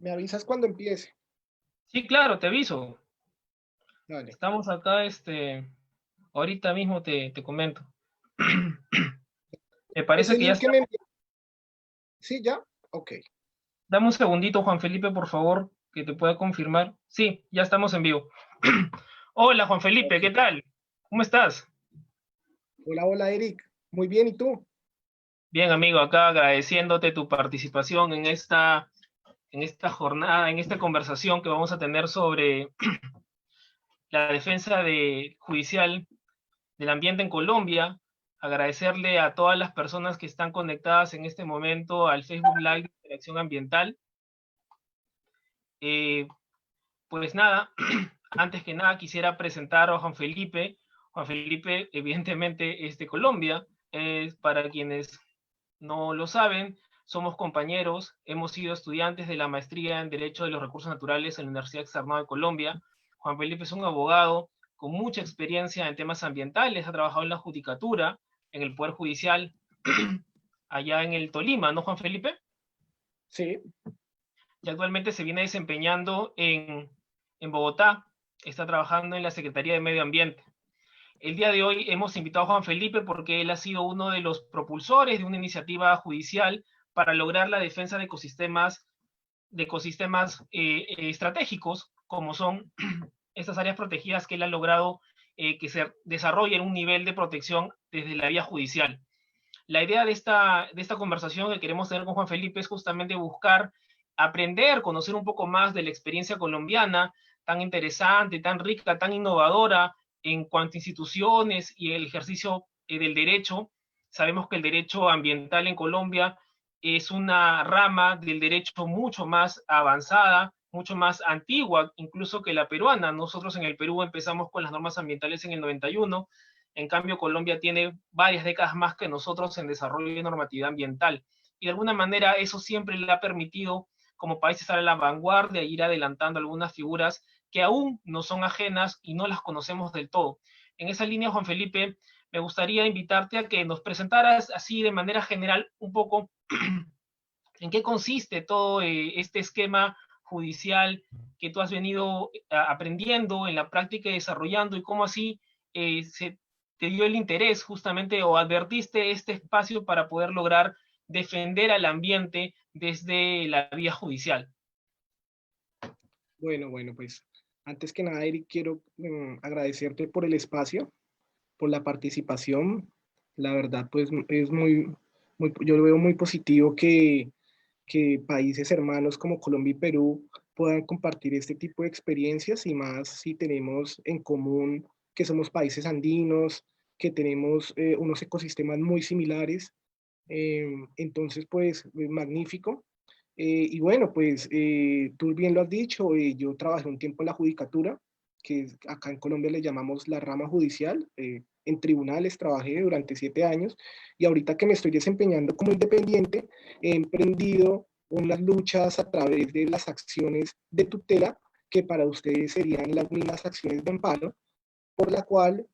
Me avisas cuando empiece. Sí, claro, te aviso. Dale. Estamos acá, ahorita mismo te comento. Me parece Ese que ya link que está. me envió. ¿Sí, ya? Ok. Dame un segundito, Juan Felipe, por favor, que te pueda confirmar. Sí, ya estamos en vivo. Hola, Juan Felipe, ¿qué Ok. tal? ¿Cómo estás? Hola, hola, Eric. Muy bien, ¿y tú? Bien, amigo, acá agradeciéndote tu participación en esta jornada, en esta conversación que vamos a tener sobre la defensa judicial del ambiente en Colombia. Agradecerle a todas las personas que están conectadas en este momento al Facebook Live de Interacción Ambiental. Eh, pues nada, antes que nada quisiera presentar a Juan Felipe. Juan Felipe, evidentemente, es de Colombia. Para quienes no lo saben, somos compañeros, hemos sido estudiantes de la maestría en Derecho de los Recursos Naturales en la Universidad Externado de Colombia. Juan Felipe es un abogado con mucha experiencia en temas ambientales, ha trabajado en la judicatura, en el Poder Judicial, allá en el Tolima, ¿no, Juan Felipe? Sí. Y actualmente se viene desempeñando en Bogotá, está trabajando en la Secretaría de Medio Ambiente. El día de hoy hemos invitado a Juan Felipe porque él ha sido uno de los propulsores de una iniciativa judicial para lograr la defensa de ecosistemas estratégicos, como son estas áreas protegidas que él ha logrado que se desarrollen un nivel de protección desde la vía judicial. La idea de esta conversación que queremos tener con Juan Felipe es justamente buscar aprender, conocer un poco más de la experiencia colombiana, tan interesante, tan rica, tan innovadora en cuanto a instituciones y el ejercicio del derecho. Sabemos que el derecho ambiental en Colombia es una rama del derecho mucho más avanzada, mucho más antigua, incluso que la peruana. Nosotros en el Perú empezamos con las normas ambientales en el 91. En cambio, Colombia tiene varias décadas más que nosotros en desarrollo de normatividad ambiental. Y de alguna manera eso siempre le ha permitido como país estar a la vanguardia e ir adelantando algunas figuras que aún no son ajenas y no las conocemos del todo. En esa línea, Juan Felipe, me gustaría invitarte a que nos presentaras así de manera general un poco en qué consiste todo este esquema judicial que tú has venido aprendiendo en la práctica y desarrollando y cómo así se te dio el interés justamente o advertiste este espacio para poder lograr defender al ambiente desde la vía judicial. Bueno, pues antes que nada, Eric, quiero agradecerte por el espacio, por la participación. La verdad, pues es yo lo veo muy positivo que países hermanos como Colombia y Perú puedan compartir este tipo de experiencias y más si tenemos en común que somos países andinos, que tenemos unos ecosistemas muy similares. Entonces, pues, magnífico. Y bueno, pues tú bien lo has dicho, yo trabajé un tiempo en la judicatura, acá en Colombia le llamamos la rama judicial, en tribunales trabajé durante 7 años y ahorita que me estoy desempeñando como independiente, he emprendido unas luchas a través de las acciones de tutela, que para ustedes serían las mismas acciones de amparo, por la cual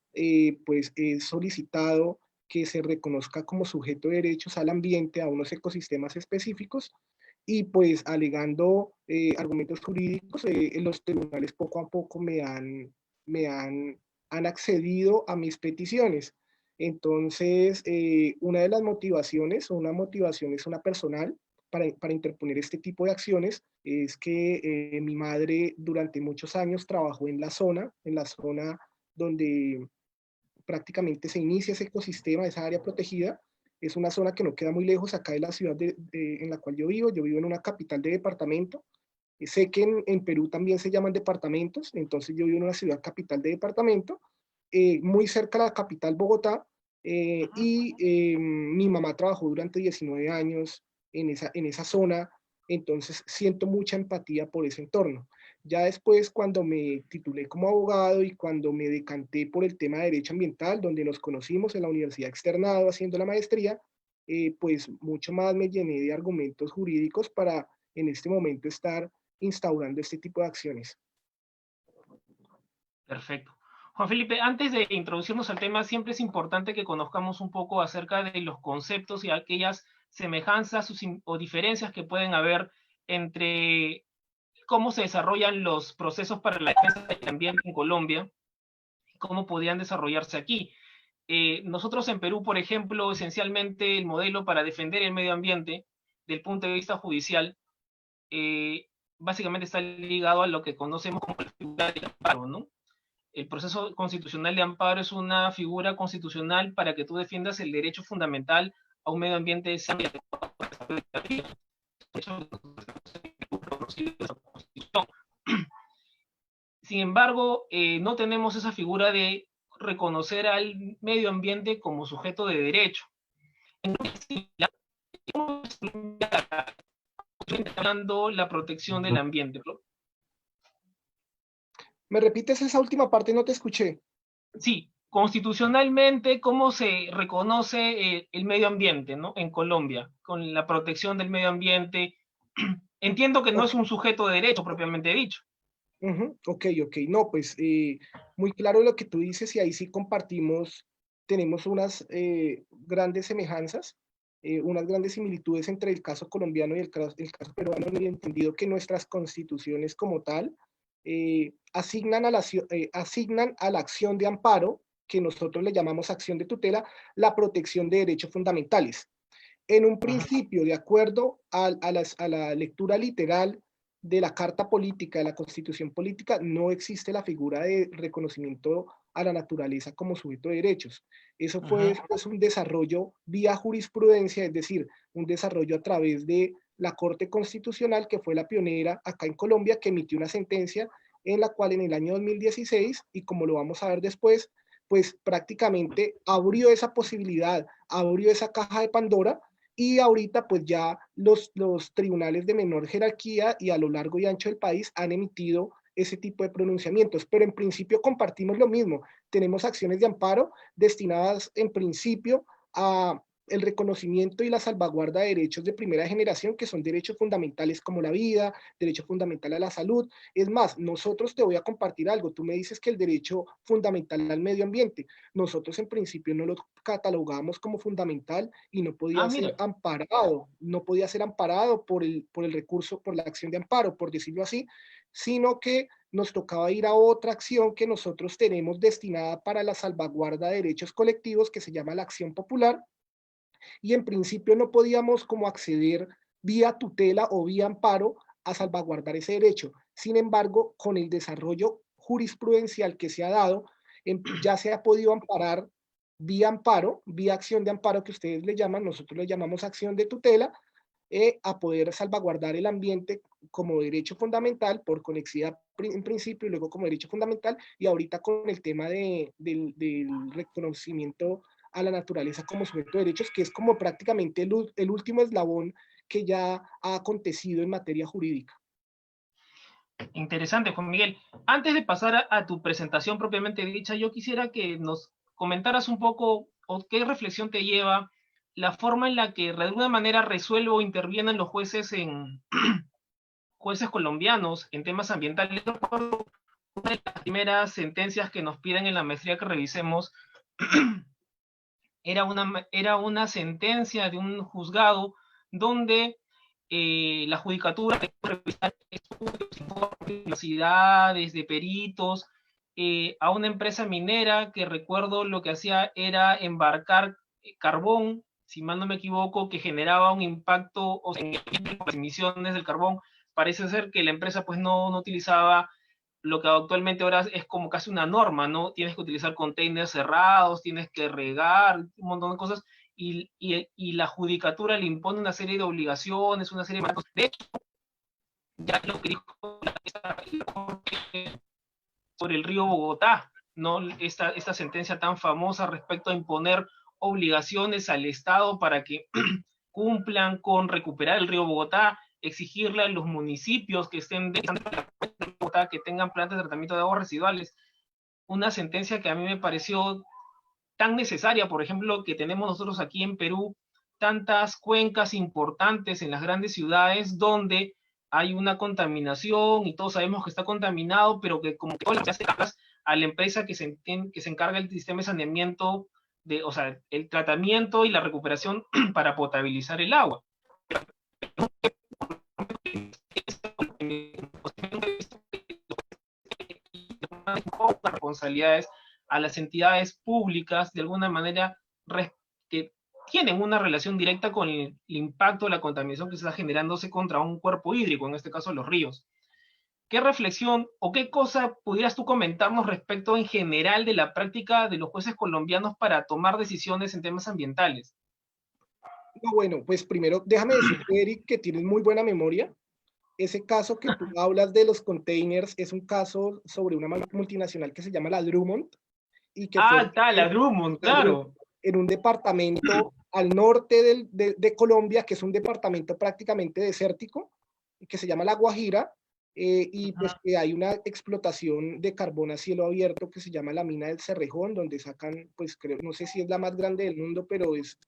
pues he solicitado que se reconozca como sujeto de derechos al ambiente, a unos ecosistemas específicos, y pues alegando argumentos jurídicos, los tribunales poco a poco han accedido a mis peticiones. Entonces, una de las motivaciones, una motivación es una personal para interponer este tipo de acciones, es que mi madre durante muchos años trabajó en la zona donde prácticamente se inicia ese ecosistema, esa área protegida. Es una zona que no queda muy lejos acá de la ciudad en la cual yo vivo. Yo vivo en una capital de departamento. Sé que en Perú también se llaman departamentos, entonces yo vivo en una ciudad capital de departamento, muy cerca de la capital Bogotá, y mi mamá trabajó durante 19 años en esa zona, entonces siento mucha empatía por ese entorno. Ya después, cuando me titulé como abogado y cuando me decanté por el tema de derecho ambiental, donde nos conocimos en la Universidad Externado haciendo la maestría, pues mucho más me llené de argumentos jurídicos para en este momento estar instaurando este tipo de acciones. Perfecto. Juan Felipe, antes de introducirnos al tema, siempre es importante que conozcamos un poco acerca de los conceptos y aquellas semejanzas o diferencias que pueden haber entre cómo se desarrollan los procesos para la defensa del ambiente en Colombia, cómo podían desarrollarse aquí. Nosotros en Perú, por ejemplo, esencialmente el modelo para defender el medio ambiente, del punto de vista judicial, básicamente está ligado a lo que conocemos como la figura del amparo, ¿no? El proceso constitucional de amparo es una figura constitucional para que tú defiendas el derecho fundamental a un medio ambiente sano y adecuado para el desarrollo de la vida. Sin embargo, no tenemos esa figura de reconocer al medio ambiente como sujeto de derecho. Hablando la protección del ambiente. ¿Me repites esa última parte? No te escuché. Sí, constitucionalmente, ¿cómo se reconoce el medio ambiente, ¿no? En Colombia, con la protección del medio ambiente? Entiendo que no es Ok, un sujeto de derecho propiamente dicho. ok. No, pues muy claro lo que tú dices y ahí sí compartimos, tenemos unas grandes semejanzas, unas grandes similitudes entre el caso colombiano y el caso peruano, en el entendido que nuestras constituciones como tal asignan a la acción de amparo, que nosotros le llamamos acción de tutela, la protección de derechos fundamentales. En un principio, de acuerdo a la lectura literal de la Carta Política, de la Constitución Política, no existe la figura de reconocimiento a la naturaleza como sujeto de derechos. Eso fue después un desarrollo vía jurisprudencia, es decir, un desarrollo a través de la Corte Constitucional, que fue la pionera acá en Colombia, que emitió una sentencia en la cual en el año 2016, y como lo vamos a ver después, pues prácticamente abrió esa posibilidad, abrió esa caja de Pandora, y ahorita pues ya los tribunales de menor jerarquía y a lo largo y ancho del país han emitido ese tipo de pronunciamientos, pero en principio compartimos lo mismo. Tenemos acciones de amparo destinadas en principio a el reconocimiento y la salvaguarda de derechos de primera generación, que son derechos fundamentales como la vida, derecho fundamental a la salud. Es más, nosotros te voy a compartir algo. Tú me dices que el derecho fundamental al medio ambiente, nosotros en principio no lo catalogamos como fundamental y no podía ser Mira, amparado, no podía ser amparado por el recurso, por la acción de amparo, por decirlo así, sino que nos tocaba ir a otra acción que nosotros tenemos destinada para la salvaguarda de derechos colectivos, que se llama la acción popular, y en principio no podíamos como acceder vía tutela o vía amparo a salvaguardar ese derecho. Sin embargo, con el desarrollo jurisprudencial que se ha dado, ya se ha podido amparar vía amparo, vía acción de amparo que ustedes le llaman, nosotros le llamamos acción de tutela, a poder salvaguardar el ambiente como derecho fundamental por conexidad en principio y luego como derecho fundamental, y ahorita con el tema del reconocimiento a la naturaleza como sujeto de derechos, que es como prácticamente el último eslabón que ya ha acontecido en materia jurídica. interesante, Juan Miguel. Antes de pasar a tu presentación propiamente dicha, yo quisiera que nos comentaras un poco o qué reflexión te lleva la forma en la que de alguna manera resuelve o intervienen los jueces en jueces colombianos en temas ambientales. Una de las primeras sentencias que nos piden en la maestría que revisemos era una sentencia de un juzgado donde la judicatura revisar estudios, informes, velocidades de peritos a una empresa minera que recuerdo lo que hacía era embarcar carbón, si mal no me equivoco, que generaba un impacto o sea, en las emisiones del carbón. Parece ser que la empresa pues no utilizaba lo que actualmente ahora es como casi una norma, ¿no? Tienes que utilizar containers cerrados, tienes que regar, un montón de cosas, y la judicatura le impone una serie de obligaciones, una serie de cosas. De hecho, ya lo que dijo sobre el río Bogotá, ¿no? Esta sentencia tan famosa respecto a imponer obligaciones al Estado para que cumplan con recuperar el río Bogotá, exigirle a los municipios que estén de Bogotá que tengan plantas de tratamiento de aguas residuales. Una sentencia que a mí me pareció tan necesaria, por ejemplo, que tenemos nosotros aquí en Perú, tantas cuencas importantes en las grandes ciudades donde hay una contaminación y todos sabemos que está contaminado, pero que como que todas las a la empresa que se encarga del sistema de saneamiento, o sea, el tratamiento y la recuperación para potabilizar el agua. imponga responsabilidades a las entidades públicas, de alguna manera, que tienen una relación directa con el impacto de la contaminación que se está generándose contra un cuerpo hídrico, en este caso los ríos. ¿Qué reflexión o qué cosa pudieras tú comentarnos respecto en general de la práctica de los jueces colombianos para tomar decisiones en temas ambientales? No, bueno, pues primero déjame decirte, Eric, que tienes muy buena memoria. Ese caso que tú hablas de los containers es un caso sobre una multinacional que se llama la Drummond y que fue Ah, tal, la Drummond, la Drummond claro. en un departamento al norte de Colombia, que es un departamento prácticamente desértico, que se llama La Guajira, y pues que hay una explotación de carbón a cielo abierto que se llama la mina del Cerrejón, donde sacan, pues creo, no sé si es la más grande del mundo, pero es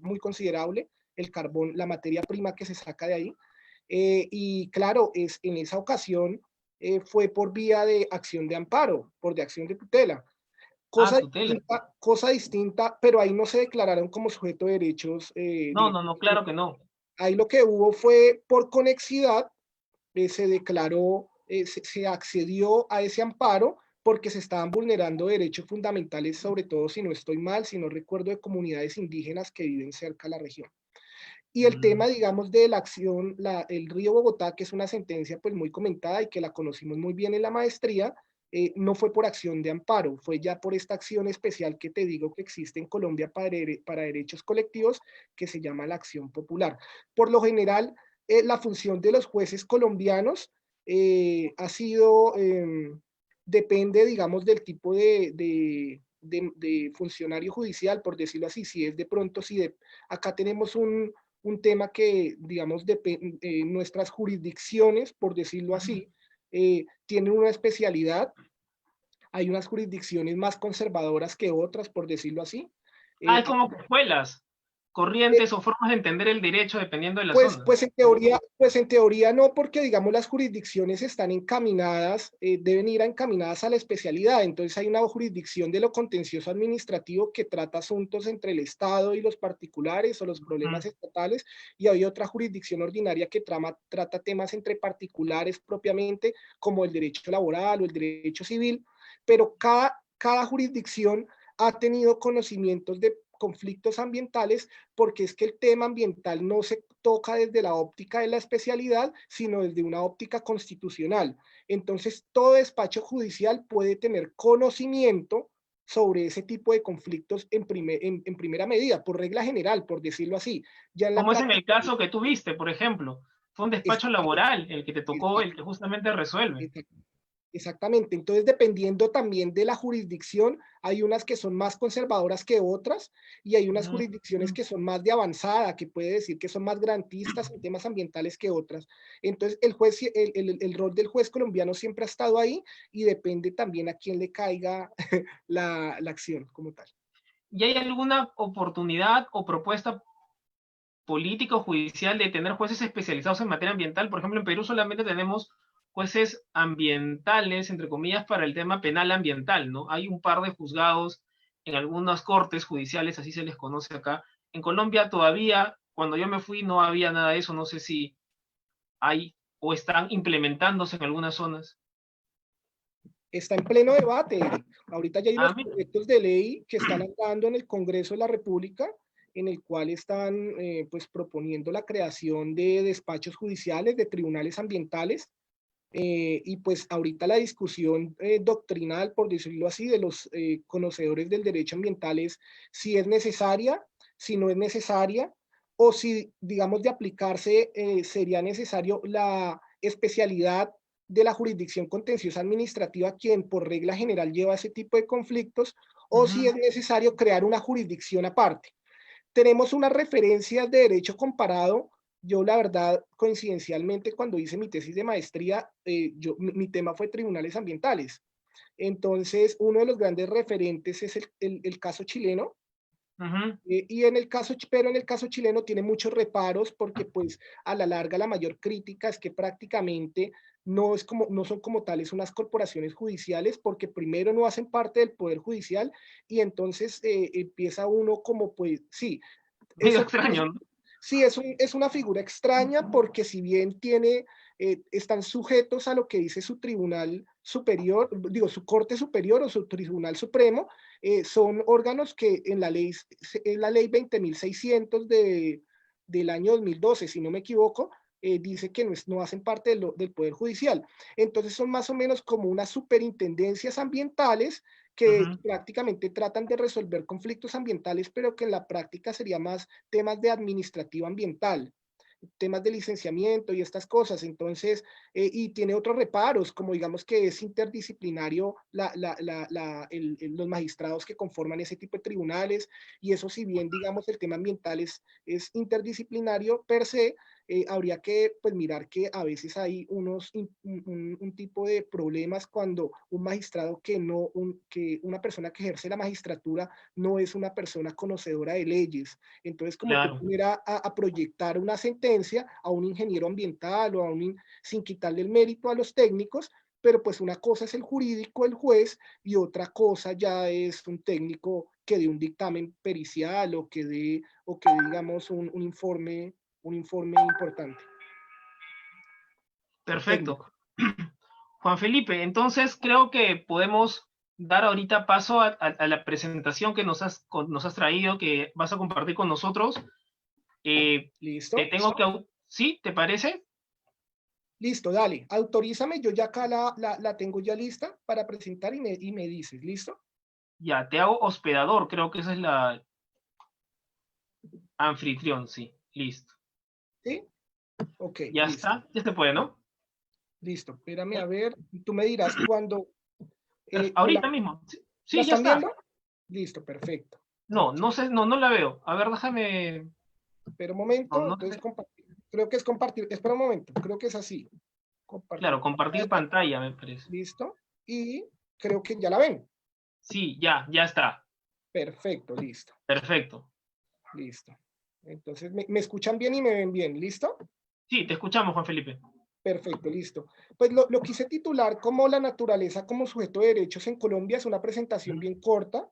muy considerable el carbón, la materia prima que se saca de ahí. Y claro, en esa ocasión fue por vía de acción de amparo, por de acción de tutela. Ah, tutela. Cosa distinta, pero ahí no se declararon como sujeto de derechos. No, no, no, claro que no. Ahí lo que hubo fue por conexidad, se declaró, se accedió a ese amparo porque se estaban vulnerando derechos fundamentales, sobre todo si no estoy mal, si no recuerdo, de comunidades indígenas que viven cerca de la región. Y el tema, digamos, de la acción, el río Bogotá, que es una sentencia pues muy comentada y que la conocimos muy bien en la maestría, no fue por acción de amparo, fue ya por esta acción especial que te digo que existe en Colombia para derechos colectivos, que se llama la acción popular. Por lo general, la función de los jueces colombianos ha sido, depende, digamos, del tipo de funcionario judicial, por decirlo así, si es de pronto, acá tenemos un tema que, digamos, nuestras jurisdicciones, por decirlo así, tienen una especialidad. Hay unas jurisdicciones más conservadoras que otras, por decirlo así. Ah, Eh, es como escuelas, eh, corrientes o formas de entender el derecho dependiendo de la Pues, zona. pues en teoría no, porque digamos las jurisdicciones están encaminadas, deben ir encaminadas a la especialidad. Entonces hay una jurisdicción de lo contencioso administrativo que trata asuntos entre el Estado y los particulares o los problemas estatales, y hay otra jurisdicción ordinaria que trata temas entre particulares propiamente, como el derecho laboral o el derecho civil, pero cada jurisdicción ha tenido conocimientos de conflictos ambientales, porque es que el tema ambiental no se toca desde la óptica de la especialidad, sino desde una óptica constitucional. Entonces, todo despacho judicial puede tener conocimiento sobre ese tipo de conflictos en primera medida, por regla general, por decirlo así. Ya en la Como es en práctica, el caso que tú viste, por ejemplo. Fue un despacho laboral el que te tocó, exacto, el que justamente resuelve. exacto. Exactamente. Entonces, dependiendo también de la jurisdicción, hay unas que son más conservadoras que otras y hay unas jurisdicciones que son más de avanzada, que puede decir que son más garantistas en temas ambientales que otras. Entonces, el rol del juez colombiano siempre ha estado ahí y depende también a quién le caiga la acción como tal. ¿Y hay alguna oportunidad o propuesta política o judicial de tener jueces especializados en materia ambiental? Por ejemplo, en Perú solamente tenemos jueces ambientales, entre comillas, para el tema penal ambiental, ¿no? Hay un par de juzgados en algunas cortes judiciales, así se les conoce acá. En Colombia todavía, cuando yo me fui, no había nada de eso. No sé si hay o están implementándose en algunas zonas. Está en pleno debate, Eric. Ahorita ya hay unos Ah, mira. proyectos de ley que están andando en el Congreso de la República, en el cual están pues proponiendo la creación de despachos judiciales, de tribunales ambientales, y pues ahorita la discusión doctrinal, por decirlo así, de los conocedores del derecho ambiental es si es necesaria, si no es necesaria, o si, digamos, de aplicarse sería necesario la especialidad de la jurisdicción contenciosa administrativa, quien por regla general lleva ese tipo de conflictos, o si es necesario crear una jurisdicción aparte. Tenemos unas referencias de derecho comparado. Yo, la verdad, coincidencialmente, cuando hice mi tesis de maestría, mi tema fue tribunales ambientales. Entonces, uno de los grandes referentes es el caso chileno, pero en el caso chileno tiene muchos reparos porque pues a la larga la mayor crítica es que prácticamente no son como tales unas corporaciones judiciales porque primero no hacen parte del poder judicial y entonces empieza uno como pues sí, Medio eso extraño, ¿no? sí es una figura extraña porque si bien están sujetos a lo que dice su tribunal Superior, digo, su Corte Superior o su Tribunal Supremo, son órganos que en la ley, es la ley 20.600 del año 2012, si no me equivoco, dice que no hacen parte del Poder Judicial. Entonces son más o menos como unas superintendencias ambientales que prácticamente tratan de resolver conflictos ambientales, pero que en la práctica sería más temas de administrativo ambiental, temas de licenciamiento y estas cosas. Entonces, y tiene otros reparos, como digamos que es interdisciplinario los magistrados que conforman ese tipo de tribunales, y eso si bien, digamos, el tema ambiental es interdisciplinario per se, habría que pues mirar que a veces hay un tipo de problemas cuando un magistrado que una persona que ejerce la magistratura no es una persona conocedora de leyes. Entonces, como tú Claro. poner a proyectar una sentencia a un ingeniero ambiental o sin quitarle el mérito a los técnicos, pero pues una cosa es el jurídico, el juez, y otra cosa ya es un técnico que dé un dictamen pericial o que digamos, un informe importante. Perfecto. Técnico. Juan Felipe, entonces creo que podemos dar ahorita paso a la presentación que nos has traído, que vas a compartir con nosotros. Te ¿Listo? tengo que... ¿Sí? ¿Te parece? Listo, dale. Autorízame, yo ya acá la tengo ya lista para presentar y me dices, ¿listo? Ya, te hago hospedador, creo que esa es la anfitrión, sí. Listo. ¿Sí? Ok, Ya listo. está, ya se puede, ¿no? Listo. Espérame a ver. Tú me dirás cuando Ahorita mismo. Sí, ¿la sí, ya están está. viendo? Listo, perfecto. No, no sé, no, no la veo. A ver, déjame. Espera un No, momento, no entonces sé. compartir. Creo que es compartir. Espera un momento, creo que es así. Claro, Compartir compartir pantalla. pantalla, me parece. Listo. Y creo que ya la ven. Sí, ya está. Perfecto, listo. Perfecto. Listo. Entonces, ¿me escuchan bien y me ven bien? ¿Listo? Sí, te escuchamos, Juan Felipe. Perfecto, listo. Pues lo quise titular como La naturaleza como sujeto de derechos en Colombia. Es una presentación bien corta,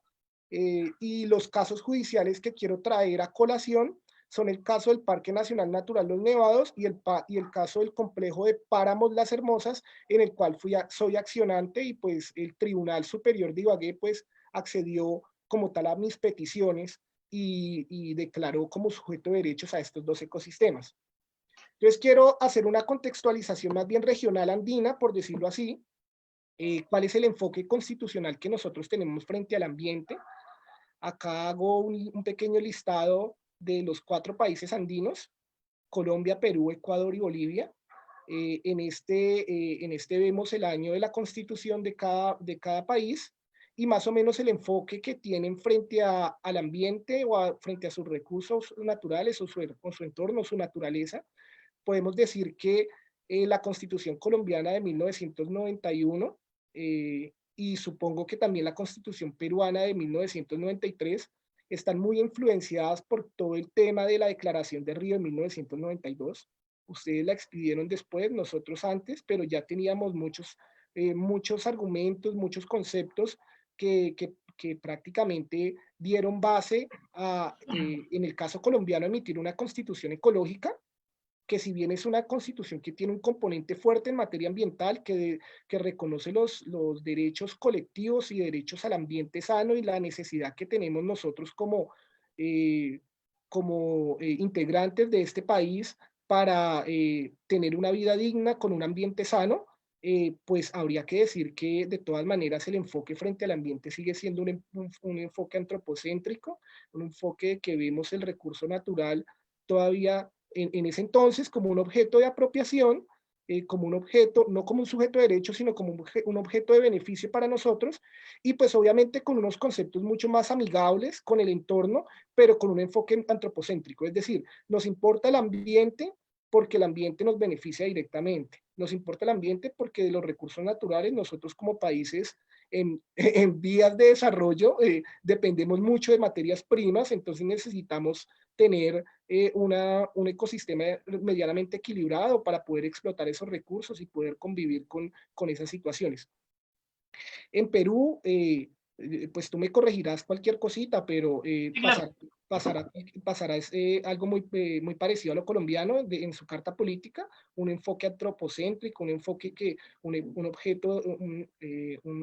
y los casos judiciales que quiero traer a colación son el caso del Parque Nacional Natural Los Nevados y el caso del complejo de Páramos Las Hermosas, en el cual soy accionante, y pues el Tribunal Superior de Ibagué pues accedió como tal a mis peticiones y declaró como sujeto de derechos a estos dos ecosistemas. Entonces quiero hacer una contextualización más bien regional andina, por decirlo así. ¿Cuál es el enfoque constitucional que nosotros tenemos frente al ambiente? Acá hago un pequeño listado de los 4 países andinos: Colombia, Perú, Ecuador y Bolivia. En este vemos el año de la constitución de cada país, y más o menos el enfoque que tienen frente al ambiente frente a sus recursos naturales o su entorno, su naturaleza. Podemos decir que la Constitución colombiana de 1991, y supongo que también la Constitución peruana de 1993 están muy influenciadas por todo el tema de la Declaración de Río de 1992. Ustedes la expidieron después, nosotros antes, pero ya teníamos muchos argumentos, muchos conceptos que prácticamente dieron base en el caso colombiano, emitir una constitución ecológica, que si bien es una constitución que tiene un componente fuerte en materia ambiental, que reconoce los derechos colectivos y derechos al ambiente sano y la necesidad que tenemos nosotros eh, integrantes de este país para tener una vida digna con un ambiente sano, pues habría que decir que de todas maneras el enfoque frente al ambiente sigue siendo un enfoque antropocéntrico, un enfoque que vemos el recurso natural todavía en ese entonces como un objeto de apropiación, como un objeto, no como un sujeto de derecho, sino como un objeto de beneficio para nosotros, y pues obviamente con unos conceptos mucho más amigables con el entorno, pero con un enfoque antropocéntrico. Es decir, nos importa el ambiente porque el ambiente nos beneficia directamente. Nos importa el ambiente porque de los recursos naturales nosotros como países en vías de desarrollo dependemos mucho de materias primas, entonces necesitamos tener un ecosistema medianamente equilibrado para poder explotar esos recursos y poder convivir con esas situaciones. En Perú, pues tú me corregirás cualquier cosita, pero Sí, claro. pasará algo muy parecido a lo colombiano en su carta política, un enfoque antropocéntrico, un enfoque que un objeto,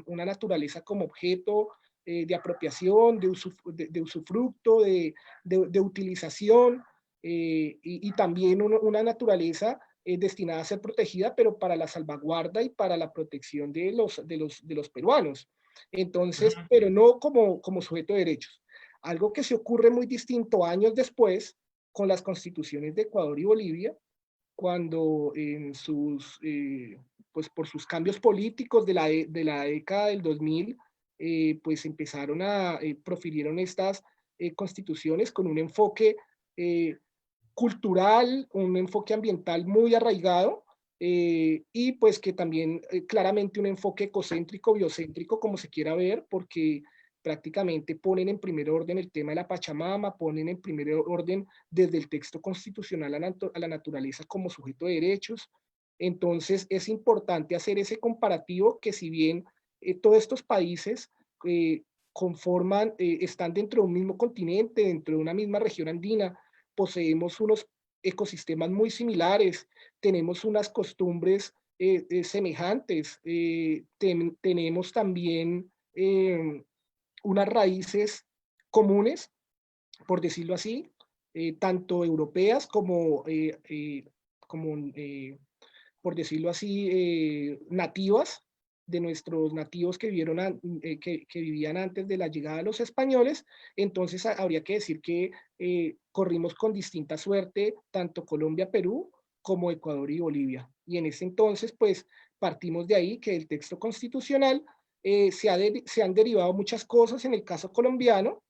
una naturaleza como objeto de apropiación, de usufructo, de utilización, y también una naturaleza destinada a ser protegida, pero para la salvaguarda y para la protección de los peruanos. Entonces, pero no como sujeto de derechos. Algo que se ocurre muy distinto años después con las constituciones de Ecuador y Bolivia, cuando pues por sus cambios políticos de la década del 2000, pues empezaron profirieron estas constituciones con un enfoque eh, cultural, un enfoque ambiental muy arraigado, y pues que también claramente un enfoque ecocéntrico, biocéntrico, como se quiera ver, porque prácticamente ponen en primer orden el tema de la Pachamama, ponen en primer orden desde el texto constitucional a la naturaleza como sujeto de derechos. Entonces es importante hacer ese comparativo que si bien todos estos países están dentro de un mismo continente, dentro de una misma región andina, poseemos unos ecosistemas muy similares, tenemos unas costumbres semejantes, tenemos también unas raíces comunes, por decirlo así, tanto europeas como por decirlo así, nativas, de nuestros nativos que, que vivían antes de la llegada de los españoles. Entonces habría que decir que corrimos con distinta suerte tanto Colombia, Perú, como Ecuador y Bolivia. Y en ese entonces, pues partimos de ahí que el texto constitucional se han derivado muchas cosas en el caso colombiano.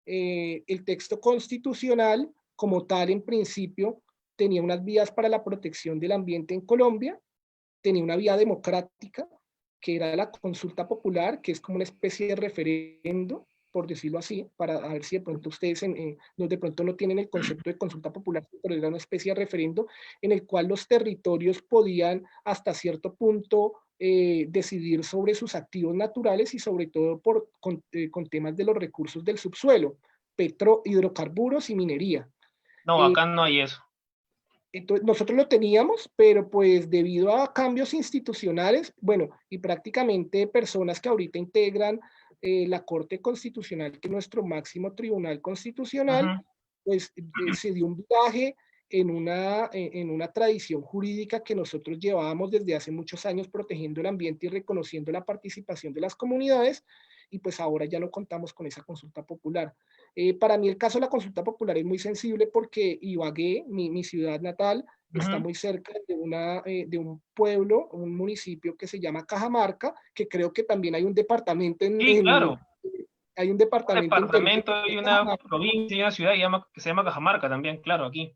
El texto constitucional como tal en principio tenía unas vías para la protección del ambiente en Colombia, tenía una vía democrática, que era la consulta popular, que es como una especie de referendo, por decirlo así, para ver si de pronto ustedes de pronto no tienen el concepto de consulta popular, pero era una especie de referendo en el cual los territorios podían hasta cierto punto decidir sobre sus activos naturales y sobre todo con temas de los recursos del subsuelo, hidrocarburos y minería. No, acá no hay eso. Entonces, nosotros lo teníamos, pero pues debido a cambios institucionales, bueno, y prácticamente personas que ahorita integran la Corte Constitucional, que es nuestro máximo tribunal constitucional, pues se dio un viraje en una tradición jurídica que nosotros llevábamos desde hace muchos años protegiendo el ambiente y reconociendo la participación de las comunidades, y pues ahora ya no contamos con esa consulta popular. Para mí el caso de la consulta popular es muy sensible porque Ibagué, mi ciudad natal, está muy cerca de un pueblo, un municipio que se llama Cajamarca, que creo que también hay un departamento Sí, claro. hay un Un departamento en Perú. departamento y una provincia y una ciudad que se llama Cajamarca también, claro, aquí.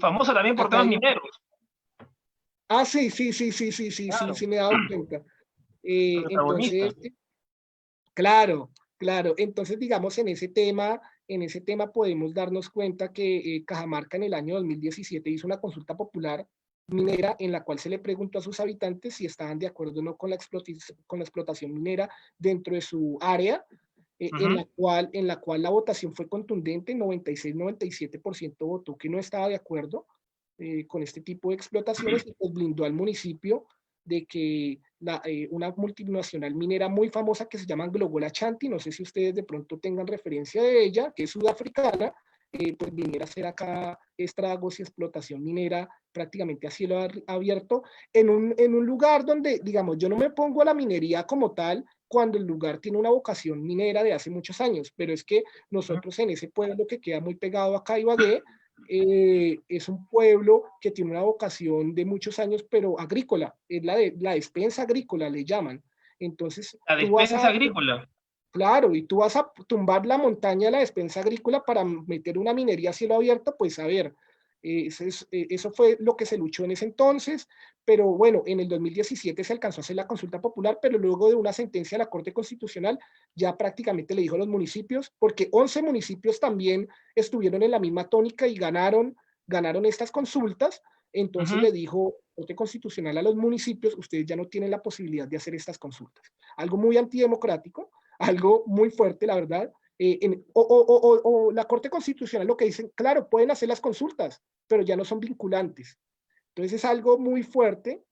Famosa también por Acá temas mineros. sí, Claro. sí me he dado cuenta. Protagonista. Entonces, claro, claro. Entonces, digamos, en ese tema podemos darnos cuenta que Cajamarca en el año 2017 hizo una consulta popular minera en la cual se le preguntó a sus habitantes si estaban de acuerdo o no con con la explotación minera dentro de su área, en la cual la votación fue contundente, 96-97% votó que no estaba de acuerdo con este tipo de explotaciones y pues blindó al municipio de que una multinacional minera muy famosa que se llama Global Ashanti, no sé si ustedes de pronto tengan referencia de ella, que es sudafricana, pues viniera a hacer acá estragos y explotación minera prácticamente a cielo abierto en un lugar donde, digamos, yo no me pongo a la minería como tal cuando el lugar tiene una vocación minera de hace muchos años, pero es que nosotros en ese pueblo que queda muy pegado acá a Ibagué, es un pueblo que tiene una vocación de muchos años, pero agrícola, es la despensa agrícola, le llaman. Entonces, La tú vas despensa a, agrícola. claro, y tú vas a tumbar la montaña de la despensa agrícola para meter una minería a cielo abierto, pues a ver, eso fue lo que se luchó en ese entonces, pero bueno, en el 2017 se alcanzó a hacer la consulta popular, pero luego de una sentencia de la Corte Constitucional ya prácticamente le dijo a los municipios, porque 11 municipios también estuvieron en la misma tónica y ganaron estas consultas, entonces le dijo Corte Constitucional a los municipios, ustedes ya no tienen la posibilidad de hacer estas consultas. Algo muy antidemocrático, algo muy fuerte, la verdad, o la Corte Constitucional lo que dicen, claro, pueden hacer las consultas, pero ya no son vinculantes. Entonces es algo muy fuerte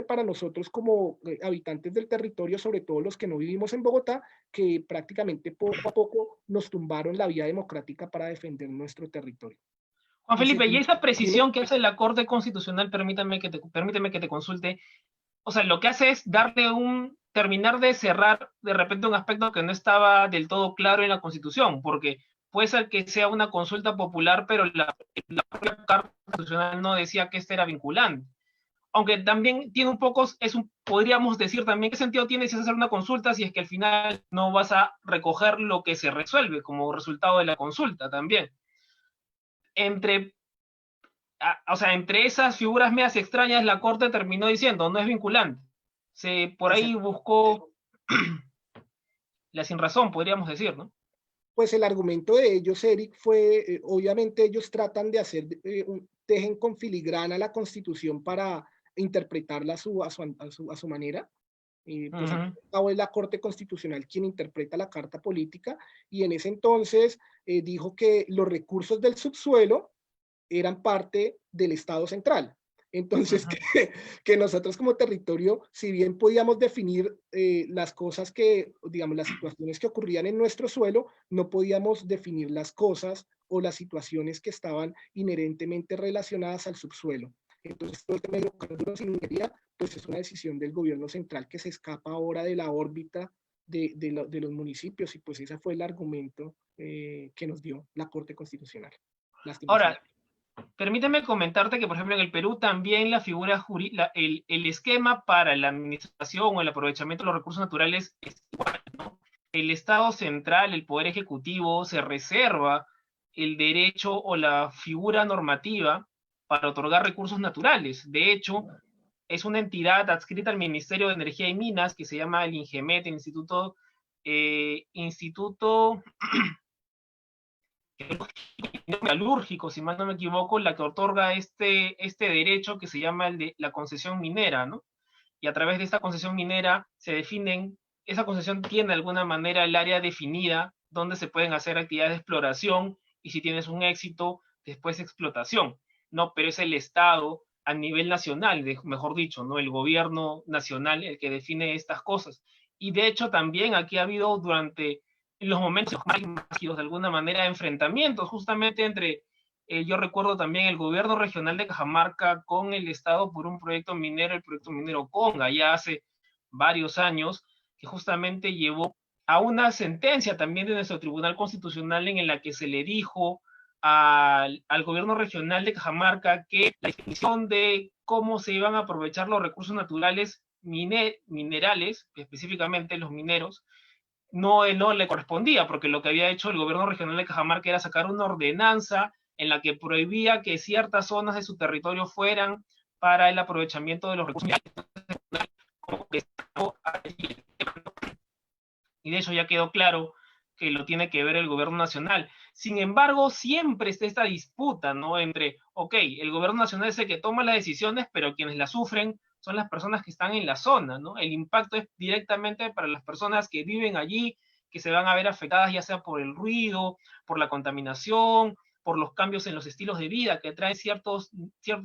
para nosotros como habitantes del territorio, sobre todo los que no vivimos en Bogotá, que prácticamente poco a poco nos tumbaron la vía democrática para defender nuestro territorio. Juan No sé, Felipe, y esa dime. precisión que hace la Corte Constitucional, permíteme que te consulte, o sea, lo que hace es terminar de cerrar de repente un aspecto que no estaba del todo claro en la Constitución, porque puede ser que sea una consulta popular, pero la propia Carta Constitucional no decía que este era vinculante. Aunque también tiene un poco, podríamos decir también, ¿qué sentido tiene si hacer una consulta si es que al final no vas a recoger lo que se resuelve como resultado de la consulta también? Entre o sea, entre esas figuras medias extrañas, la Corte terminó diciendo, no es vinculante. Por ahí buscó la sin razón, podríamos decir, ¿no? Pues el argumento de ellos, Eric, fue, obviamente ellos tratan de dejen con filigrana la Constitución para interpretarla a su manera. Pues al fin y al cabo es la Corte Constitucional quien interpreta la Carta Política, y en ese entonces dijo que los recursos del subsuelo eran parte del Estado central. Entonces, que nosotros como territorio, si bien podíamos definir las cosas que, digamos, las situaciones que ocurrían en nuestro suelo, no podíamos definir las cosas o las situaciones que estaban inherentemente relacionadas al subsuelo. Entonces, todo el tema de hidrocarburos y minería, pues es una decisión del gobierno central que se escapa ahora de la órbita de los municipios, y pues ese fue el argumento que nos dio la Corte Constitucional. Ahora, permíteme comentarte que, por ejemplo, en el Perú también la figura el esquema para la administración o el aprovechamiento de los recursos naturales es igual, ¿no? El Estado central, el Poder Ejecutivo, se reserva el derecho o la figura normativa para otorgar recursos naturales. De hecho, es una entidad adscrita al Ministerio de Energía y Minas que se llama el INGEMET, el Instituto Metalúrgico, si mal no me equivoco, la que otorga este derecho que se llama el de la concesión minera, ¿no? Y a través de esta concesión minera esa concesión tiene de alguna manera el área definida donde se pueden hacer actividades de exploración y si tienes un éxito, después explotación, ¿no? Pero es el Estado a nivel nacional, mejor dicho, ¿no? El gobierno nacional el que define estas cosas. Y de hecho también aquí ha habido durante los momentos más álgidos, de alguna manera, enfrentamientos justamente entre yo recuerdo también el gobierno regional de Cajamarca con el Estado por un proyecto minero, el proyecto minero Conga, ya hace varios años, que justamente llevó a una sentencia también de nuestro Tribunal Constitucional en la que se le dijo al gobierno regional de Cajamarca que la definición de cómo se iban a aprovechar los recursos naturales minerales, específicamente los mineros, no le correspondía, porque lo que había hecho el gobierno regional de Cajamarca era sacar una ordenanza en la que prohibía que ciertas zonas de su territorio fueran para el aprovechamiento de los recursos y de eso ya quedó claro que lo tiene que ver el gobierno nacional. Sin embargo, siempre está esta disputa, ¿no? Entre, ok, el gobierno nacional es el que toma las decisiones, pero quienes las sufren son las personas que están en la zona, ¿no? El impacto es directamente para las personas que viven allí, que se van a ver afectadas ya sea por el ruido, por la contaminación, por los cambios en los estilos de vida que traen ciertos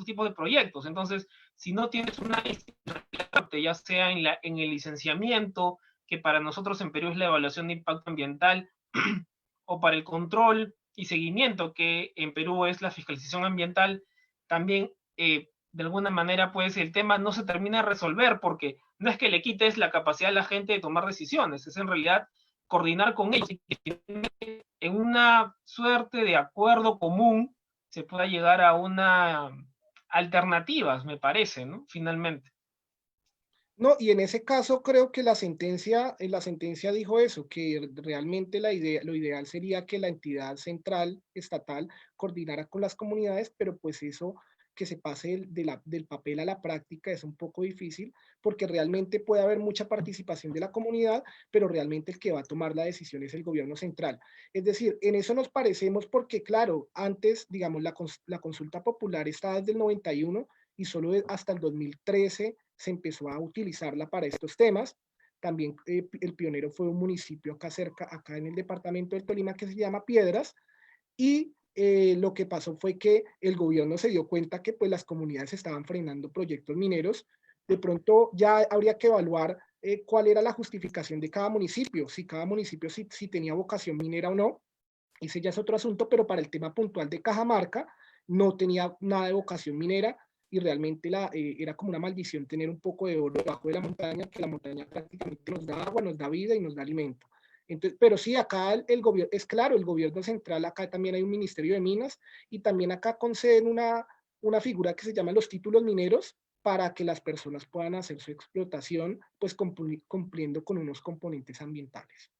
tipos de proyectos. Entonces, si no tienes una ya sea en el licenciamiento, que para nosotros en Perú es la evaluación de impacto ambiental, o para el control y seguimiento, que en Perú es la fiscalización ambiental, también de alguna manera pues el tema no se termina de resolver porque no es que le quites la capacidad a la gente de tomar decisiones, es en realidad coordinar con ellos y que en una suerte de acuerdo común se pueda llegar a una alternativas, me parece, ¿no? Finalmente. No, y en ese caso creo que la sentencia dijo eso, que realmente lo ideal sería que la entidad central estatal coordinara con las comunidades, pero pues eso que se pase del papel a la práctica es un poco difícil, porque realmente puede haber mucha participación de la comunidad, pero realmente el que va a tomar la decisión es el gobierno central. Es decir, en eso nos parecemos porque, claro, antes, digamos, la consulta popular está desde el 91 y solo hasta el 2013 se empezó a utilizarla para estos temas. también el pionero fue un municipio acá cerca, acá en el departamento del Tolima, que se llama Piedras, y lo que pasó fue que el gobierno se dio cuenta que pues las comunidades estaban frenando proyectos mineros. De pronto ya habría que evaluar cuál era la justificación de cada municipio, si cada municipio si tenía vocación minera o no. Ese ya es otro asunto, pero para el tema puntual de Cajamarca no tenía nada de vocación minera y realmente era como una maldición tener un poco de oro debajo de la montaña, que la montaña prácticamente nos da agua, nos da vida y nos da alimento. Entonces, pero sí, acá el gobierno, es claro, el gobierno central, acá también hay un ministerio de minas y también acá conceden una figura que se llama los títulos mineros para que las personas puedan hacer su explotación, pues cumpliendo con unos componentes ambientales.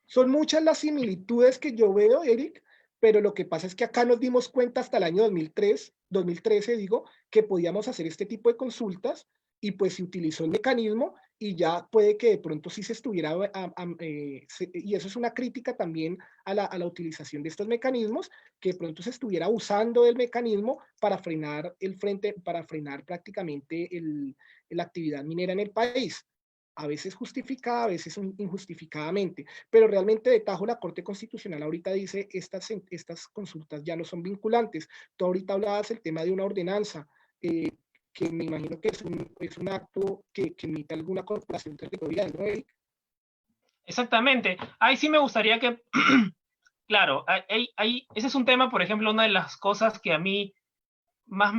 Son muchas las similitudes que yo veo, Eric, pero lo que pasa es que acá nos dimos cuenta hasta el año 2013, digo, que podíamos hacer este tipo de consultas y pues se utilizó el mecanismo y ya puede que de pronto sí se estuviera, y eso es una crítica también a la utilización de estos mecanismos, que de pronto se estuviera usando el mecanismo para frenar para frenar prácticamente la actividad minera en el país, a veces justificada, a veces injustificadamente, pero realmente de tajo la Corte Constitucional ahorita dice estas consultas ya no son vinculantes. Tú ahorita hablabas el tema de una ordenanza, que me imagino que es un acto que emite alguna corporación territorial, ¿no, Eric? Exactamente. Ahí sí me gustaría que, claro, ese es un tema, por ejemplo, una de las cosas que a mí más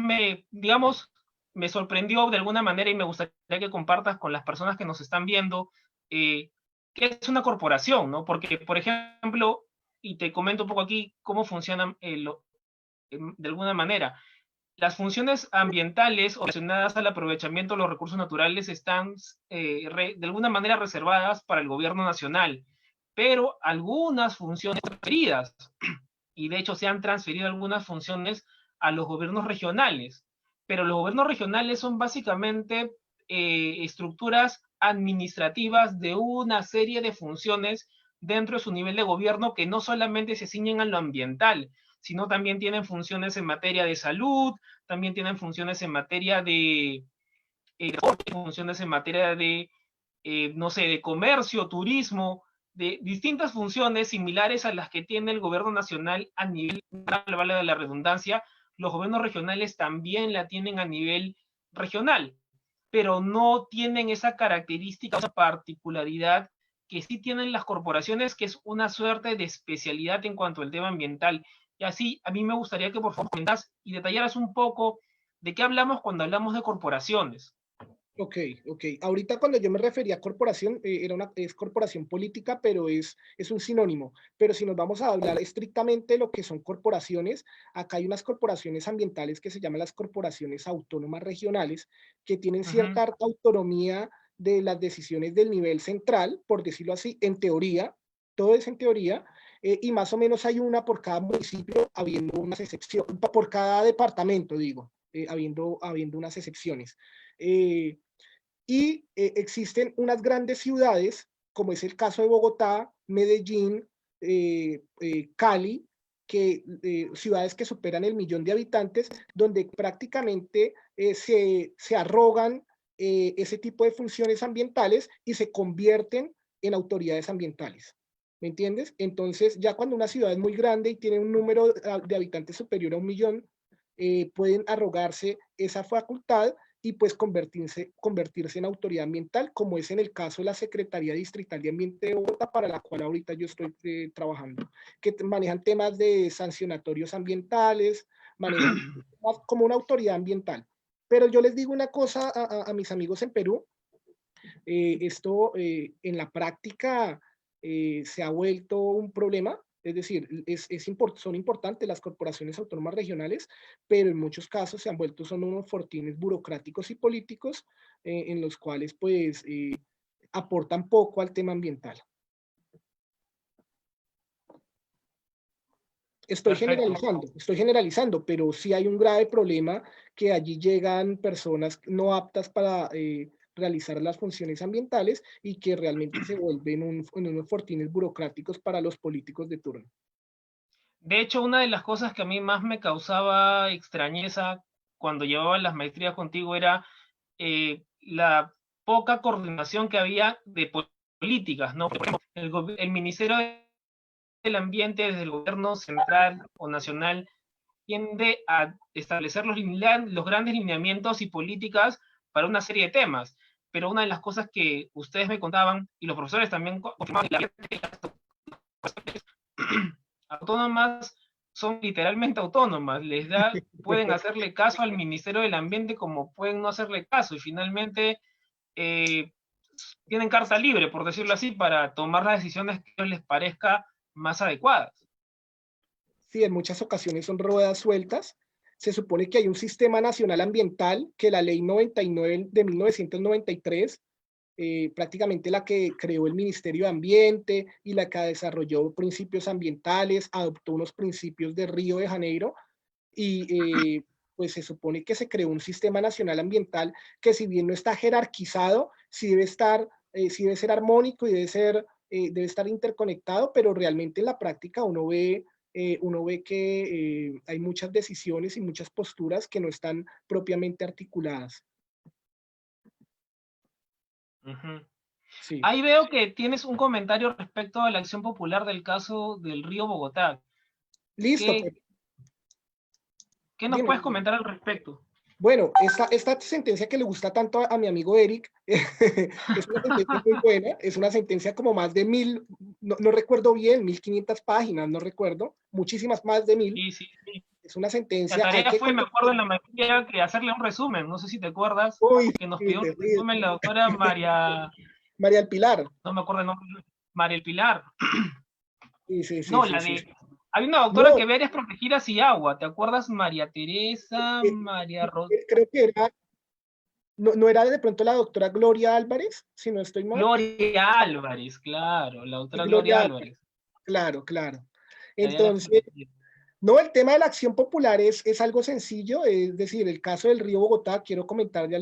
digamos, me sorprendió de alguna manera y me gustaría que compartas con las personas que nos están viendo qué es una corporación, ¿no? Porque, por ejemplo, y te comento un poco aquí cómo funcionan de alguna manera. Las funciones ambientales o relacionadas al aprovechamiento de los recursos naturales están de alguna manera reservadas para el gobierno nacional, pero algunas funciones transferidas, y de hecho se han transferido algunas funciones a los gobiernos regionales, pero los gobiernos regionales son básicamente estructuras administrativas de una serie de funciones dentro de su nivel de gobierno que no solamente se ciñen a lo ambiental, sino también tienen funciones en materia de salud, también tienen funciones en materia de funciones en materia de, no sé, de comercio, turismo, de distintas funciones similares a las que tiene el gobierno nacional a nivel, vale de la redundancia, los gobiernos regionales también la tienen a nivel regional, pero no tienen esa característica, esa particularidad que sí tienen las corporaciones, que es una suerte de especialidad en cuanto al tema ambiental. Y así, a mí me gustaría que por favor comentas y detallaras un poco de qué hablamos cuando hablamos de corporaciones. Ok, ok. Ahorita cuando yo me refería a corporación, es corporación política, pero es un sinónimo. Pero si nos vamos a hablar estrictamente de lo que son corporaciones, acá hay unas corporaciones ambientales que se llaman las corporaciones autónomas regionales, que tienen cierta autonomía de las decisiones del nivel central, por decirlo así, en teoría, todo es en teoría, y más o menos hay una por cada municipio, habiendo unas excepciones, por cada departamento, digo, habiendo unas excepciones. Eh, existen unas grandes ciudades, como es el caso de Bogotá, Medellín, Cali, ciudades que superan el 1.000.000 de habitantes, donde prácticamente se arrogan ese tipo de funciones ambientales y se convierten en autoridades ambientales. ¿Me entiendes? Entonces, ya cuando una ciudad es muy grande y tiene un número de habitantes superior a 1.000.000, pueden arrogarse esa facultad y pues convertirse en autoridad ambiental, como es en el caso de la Secretaría Distrital de Ambiente de Bogotá, para la cual ahorita yo estoy trabajando, que manejan temas de sancionatorios ambientales, manejan como una autoridad ambiental. Pero yo les digo una cosa a mis amigos en Perú, esto en la práctica se ha vuelto un problema. Es decir, son importantes las corporaciones autónomas regionales, pero en muchos casos se han vuelto son unos fortines burocráticos y políticos en los cuales pues aportan poco al tema ambiental. Estoy generalizando, pero sí hay un grave problema que allí llegan personas no aptas para realizar las funciones ambientales y que realmente se vuelven unos fortines burocráticos para los políticos de turno. De hecho, una de las cosas que a mí más me causaba extrañeza cuando llevaba las maestrías contigo era la poca coordinación que había de políticas, ¿no? Por ejemplo, el Ministerio del Ambiente desde el gobierno central o nacional tiende a establecer los grandes lineamientos y políticas para una serie de temas. Pero una de las cosas que ustedes me contaban, y los profesores también confirmaban, autónomas son literalmente autónomas, pueden hacerle caso al Ministerio del Ambiente como pueden no hacerle caso, y finalmente tienen carta libre, por decirlo así, para tomar las decisiones que les parezca más adecuadas. Sí, en muchas ocasiones son ruedas sueltas. Se supone que hay un sistema nacional ambiental, que la ley 99 de 1993, prácticamente la que creó el Ministerio de Ambiente y la que desarrolló principios ambientales, adoptó unos principios de Río de Janeiro y pues se supone que se creó un sistema nacional ambiental que, si bien no está jerarquizado, sí debe ser armónico y debe estar interconectado, pero realmente en la práctica uno ve que hay muchas decisiones y muchas posturas que no están propiamente articuladas. Sí. Ahí veo que tienes un comentario respecto a la acción popular del caso del río Bogotá. Listo. ¿Qué nos puedes comentar al respecto? Bueno, esta sentencia que le gusta tanto a mi amigo Eric es una sentencia muy buena, es una sentencia como más de 1000, no recuerdo bien, 1500 páginas, no recuerdo, muchísimas más de 1000. Sí. Es una sentencia. La tarea fue, me acuerdo en la maestría, que hacerle un resumen, no sé si te acuerdas, que nos pidió un resumen la doctora María el Pilar. No me acuerdo el nombre, María el Pilar. Sí. No, la de... Hay una doctora que ve áreas protegidas y agua, ¿te acuerdas? María Teresa, María Rosa. Creo que era, no era de pronto la doctora Gloria Álvarez, si no estoy mal. Gloria Álvarez, claro, la doctora Gloria Álvarez. Claro. Entonces, no, el tema de la acción popular es algo sencillo, es decir, el caso del río Bogotá, quiero comentarle a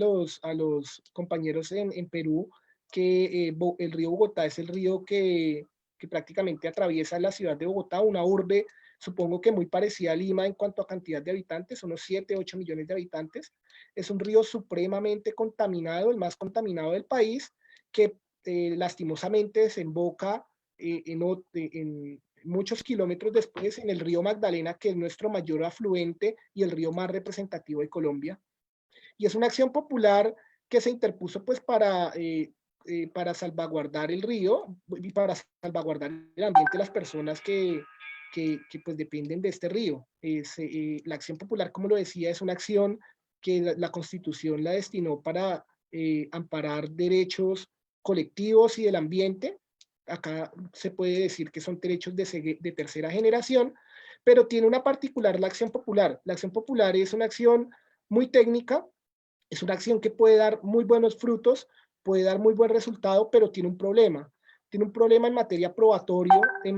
los compañeros en Perú que el río Bogotá es el río que prácticamente atraviesa la ciudad de Bogotá, una urbe, supongo que muy parecida a Lima en cuanto a cantidad de habitantes, unos 7, 8 millones de habitantes. Es un río supremamente contaminado, el más contaminado del país, que lastimosamente desemboca en muchos kilómetros después en el río Magdalena, que es nuestro mayor afluente y el río más representativo de Colombia. Y es una acción popular que se interpuso pues para salvaguardar el río y para salvaguardar el ambiente de las personas que pues dependen de este río. La acción popular, como lo decía, es una acción que la Constitución la destinó para amparar derechos colectivos y del ambiente. Acá se puede decir que son derechos de tercera generación, pero tiene una particular la acción popular. La acción popular es una acción muy técnica, es una acción que puede dar muy buenos frutos, puede dar muy buen resultado, pero tiene un problema. Tiene un problema en materia probatoria, en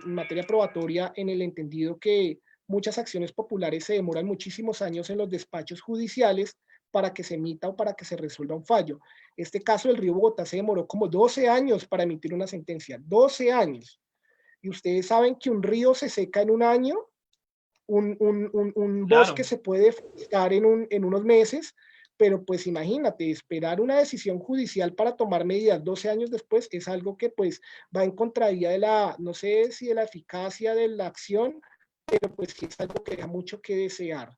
materia probatoria, en el entendido que muchas acciones populares se demoran muchísimos años en los despachos judiciales para que se emita o para que se resuelva un fallo. Este caso del río Bogotá se demoró como 12 años para emitir una sentencia, 12 años. Y ustedes saben que un río se seca en un año, un bosque se puede forestar en unos meses, pero pues imagínate, esperar una decisión judicial para tomar medidas 12 años después es algo que pues va en contravía de no sé si de la eficacia de la acción, pero pues sí es algo que deja mucho que desear.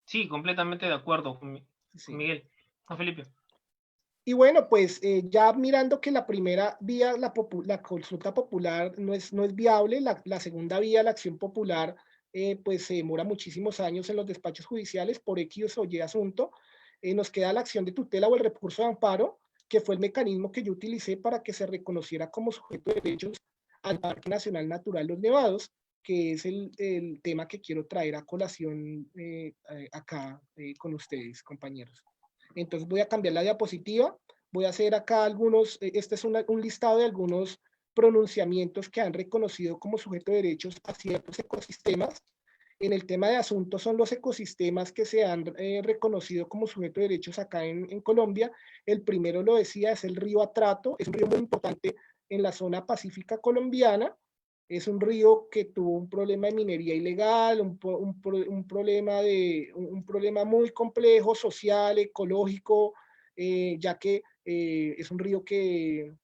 Sí, completamente de acuerdo con Miguel. Juan Felipe. Y bueno, pues ya mirando que la primera vía, la consulta popular, no es viable, la segunda vía, la acción popular, pues se demora muchísimos años en los despachos judiciales por X o Y asunto. Nos queda la acción de tutela o el recurso de amparo, que fue el mecanismo que yo utilicé para que se reconociera como sujeto de derechos al Parque Nacional Natural Los Nevados, que es el tema que quiero traer a colación acá con ustedes, compañeros. Entonces voy a cambiar la diapositiva, voy a hacer acá este es un listado de algunos pronunciamientos que han reconocido como sujeto de derechos a ciertos ecosistemas. En el tema de asuntos son los ecosistemas que se han reconocido como sujeto de derechos acá en Colombia. El primero, lo decía, es el río Atrato, es un río muy importante en la zona pacífica colombiana. Es un río que tuvo un problema de minería ilegal, un problema muy complejo, social, ecológico, ya que es un río que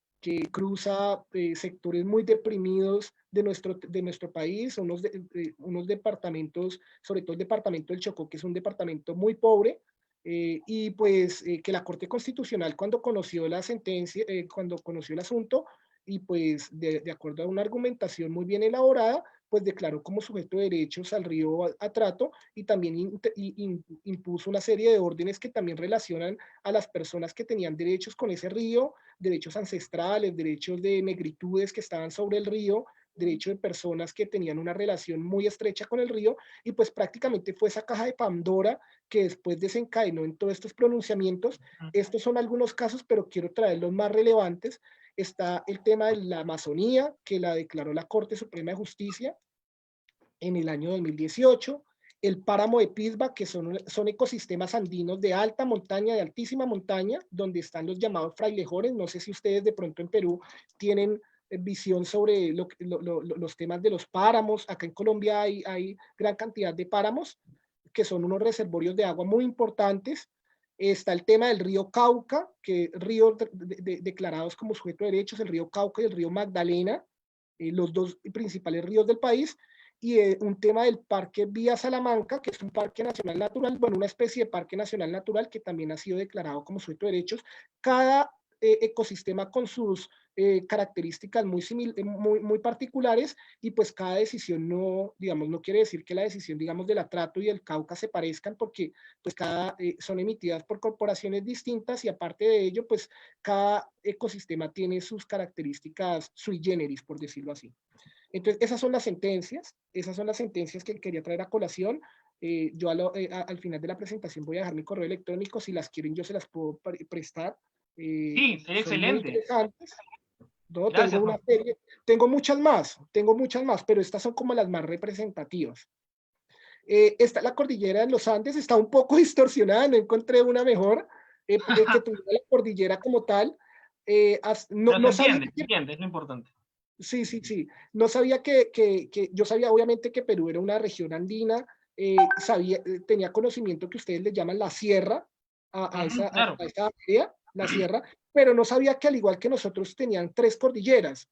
cruza sectores muy deprimidos de nuestro país, unos departamentos, sobre todo el departamento del Chocó, que es un departamento muy pobre, y pues que la Corte Constitucional cuando conoció la sentencia, cuando conoció el asunto, y pues de acuerdo a una argumentación muy bien elaborada, pues declaró como sujeto de derechos al río Atrato y también impuso una serie de órdenes que también relacionan a las personas que tenían derechos con ese río, derechos ancestrales, derechos de negritudes que estaban sobre el río, derechos de personas que tenían una relación muy estrecha con el río, y pues prácticamente fue esa caja de Pandora que después desencadenó en todos estos pronunciamientos. Estos son algunos casos, pero quiero traer los más relevantes. Está el tema de la Amazonía, que la declaró la Corte Suprema de Justicia en el año 2018, el páramo de Pisba, que son ecosistemas andinos de alta montaña, de altísima montaña, donde están los llamados frailejones. No sé si ustedes de pronto en Perú tienen visión sobre los temas de los páramos. Acá en Colombia hay gran cantidad de páramos, que son unos reservorios de agua muy importantes. Está el tema del río Cauca, que ríos declarados como sujeto de derechos, el río Cauca y el río Magdalena, los dos principales ríos del país, y un tema del Parque Vía Salamanca, que es un parque nacional natural, bueno, una especie de parque nacional natural que también ha sido declarado como sujeto de derechos. Cada ecosistema con sus características muy particulares, y pues cada decisión no, digamos, no quiere decir que la decisión, digamos, del Atrato y del Cauca se parezcan, porque pues son emitidas por corporaciones distintas, y aparte de ello, pues cada ecosistema tiene sus características sui generis, por decirlo así. Entonces, esas son las sentencias que quería traer a colación. Yo al final de la presentación voy a dejar mi correo electrónico, si las quieren yo se las puedo prestar. Sí, sería Son muy excelente. interesantes. No, Gracias, Juan. tengo muchas más, pero estas son como las más representativas. La cordillera de los Andes está un poco distorsionada, no encontré una mejor que tuviera la cordillera como tal. No se entiende, es lo importante. Sí, sí, sí. No sabía yo sabía obviamente que Perú era una región andina, tenía conocimiento que ustedes le llaman la sierra Claro. a esa área, la sierra, pero no sabía que al igual que nosotros tenían 3 cordilleras.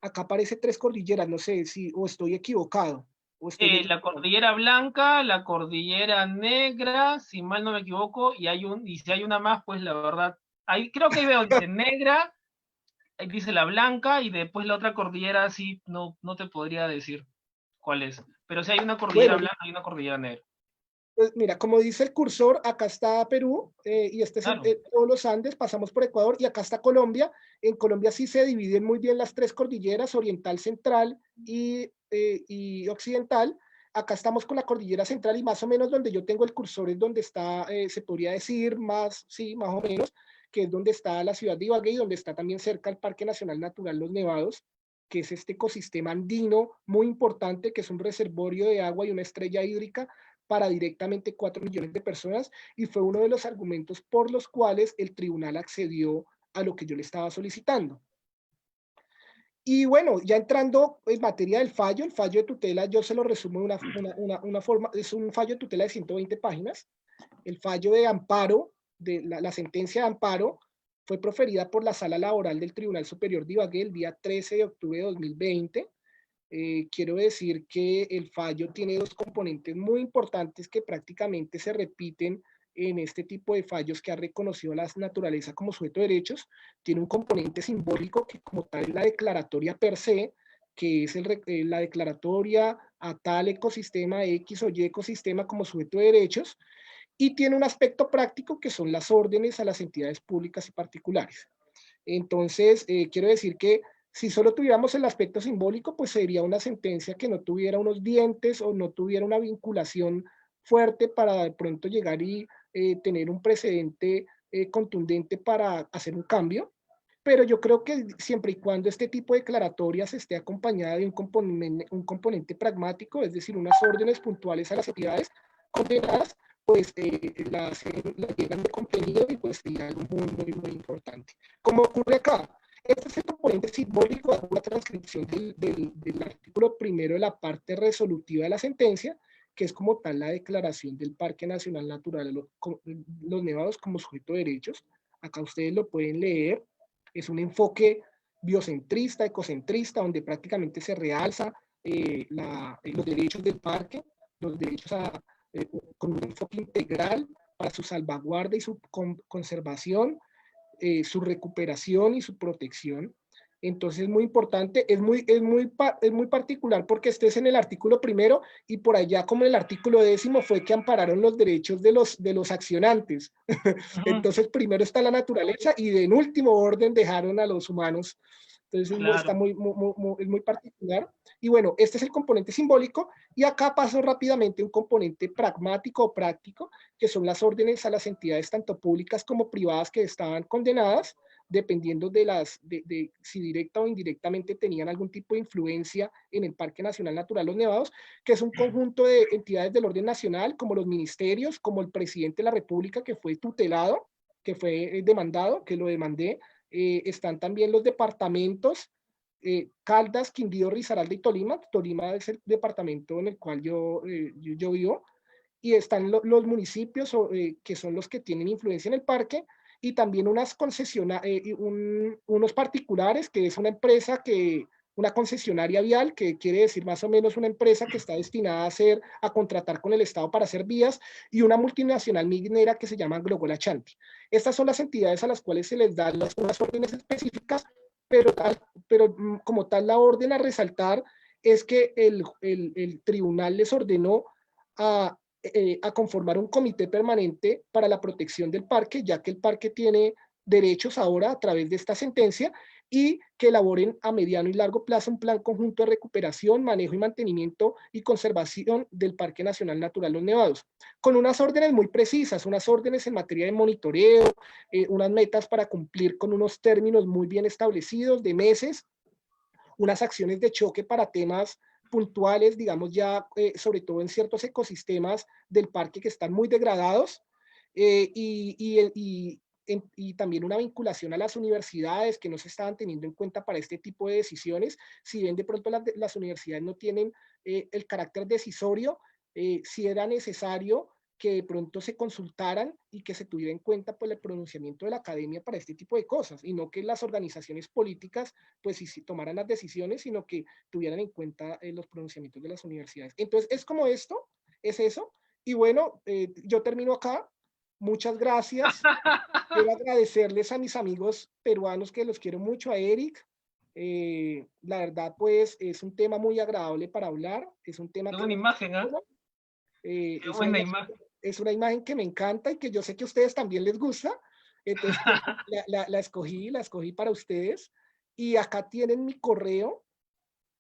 Acá aparece 3 cordilleras, no sé si o estoy equivocado. La cordillera blanca, la cordillera negra, si mal no me equivoco, y si hay una más, pues la verdad, creo que ahí veo, dice negra, ahí dice la blanca, y después la otra cordillera sí, no te podría decir cuál es. Pero si hay una cordillera Bueno, blanca y una cordillera negra. pues mira, como dice el cursor, acá está Perú, y este es Claro. todos los Andes, pasamos por Ecuador, y acá está Colombia. En Colombia sí se dividen muy bien las 3 cordilleras, oriental, central y occidental. Acá estamos con la cordillera central, y más o menos donde yo tengo el cursor es donde está, se podría decir más, sí, más o menos, que es donde está la ciudad de Ibagué, y donde está también cerca el Parque Nacional Natural Los Nevados, que es este ecosistema andino muy importante, que es un reservorio de agua y una estrella hídrica para directamente 4 millones de personas, y fue uno de los argumentos por los cuales el tribunal accedió a lo que yo le estaba solicitando. Y bueno, ya entrando en materia del fallo, el fallo de tutela, yo se lo resumo de una forma, es un fallo de tutela de 120 páginas. El fallo de amparo, la sentencia de amparo, fue proferida por la Sala Laboral del Tribunal Superior de Ibagué el día 13 de octubre de 2020. Quiero decir que el fallo tiene 2 componentes muy importantes que prácticamente se repiten en este tipo de fallos que ha reconocido la naturaleza como sujeto de derechos. Tiene un componente simbólico que como tal es la declaratoria per se, que es la declaratoria a tal ecosistema X o Y ecosistema como sujeto de derechos, y tiene un aspecto práctico que son las órdenes a las entidades públicas y particulares. Entonces, quiero decir que si solo tuviéramos el aspecto simbólico, pues sería una sentencia que no tuviera unos dientes o no tuviera una vinculación fuerte para de pronto llegar y tener un precedente contundente para hacer un cambio. Pero yo creo que siempre y cuando este tipo de declaratorias esté acompañada de un componente pragmático, es decir, unas órdenes puntuales a las entidades condenadas, pues las llegan de contenido, y pues sería algo muy, muy, muy importante. Como ocurre acá, este es el componente simbólico, hago una transcripción del artículo primero de la parte resolutiva de la sentencia, que es como tal la declaración del Parque Nacional Natural Los Nevados como sujeto de derechos. Acá ustedes lo pueden leer. Es un enfoque biocentrista, ecocentrista, donde prácticamente se realza los derechos del parque, los derechos con un enfoque integral para su salvaguarda y su conservación, su recuperación y su protección. Entonces es muy importante, es muy particular porque este es en el artículo primero y por allá como en el artículo 10º fue que ampararon los derechos de los accionantes. Entonces primero está la naturaleza y en último orden dejaron a los humanos. Entonces Claro. está es muy particular. Y bueno, este es el componente simbólico y acá paso rápidamente un componente pragmático o práctico, que son las órdenes a las entidades tanto públicas como privadas que estaban condenadas, dependiendo de si directa o indirectamente tenían algún tipo de influencia en el Parque Nacional Natural Los Nevados, que es un conjunto de entidades del orden nacional, como los ministerios, como el presidente de la República, que fue tutelado, que fue demandado, que lo demandé. Están también los departamentos, Caldas, Quindío, Risaralda y Tolima. Tolima es el departamento en el cual yo vivo. Y están los municipios que son los que tienen influencia en el parque, y también unos particulares, que es una empresa una concesionaria vial, que quiere decir más o menos una empresa que está destinada a contratar con el Estado para hacer vías, y una multinacional minera que se llama Glogola Chanti. Estas son las entidades a las cuales se les dan unas órdenes específicas, pero como tal la orden a resaltar es que el tribunal les ordenó a conformar un comité permanente para la protección del parque, ya que el parque tiene derechos ahora a través de esta sentencia, y que elaboren a mediano y largo plazo un plan conjunto de recuperación, manejo y mantenimiento y conservación del Parque Nacional Natural Los Nevados, con unas órdenes muy precisas, unas órdenes en materia de monitoreo, unas metas para cumplir con unos términos muy bien establecidos de meses, unas acciones de choque para temas puntuales, digamos ya, sobre todo en ciertos ecosistemas del parque que están muy degradados, y también una vinculación a las universidades que no se estaban teniendo en cuenta para este tipo de decisiones. Si bien de pronto las universidades no tienen el carácter decisorio, si era necesario que de pronto se consultaran y que se tuviera en cuenta pues, el pronunciamiento de la academia para este tipo de cosas, y no que las organizaciones políticas pues si tomaran las decisiones, sino que tuvieran en cuenta los pronunciamientos de las universidades. Entonces es como esto, es eso, y bueno, yo termino acá. Muchas gracias. Quiero agradecerles a mis amigos peruanos, que los quiero mucho, a Eric. La verdad, pues, es un tema muy agradable para hablar. Es un tema Qué que buena imagen, ¿eh? Qué buena imagen. Es una imagen que me encanta y que yo sé que a ustedes también les gusta. Entonces, la escogí para ustedes. Y acá tienen mi correo.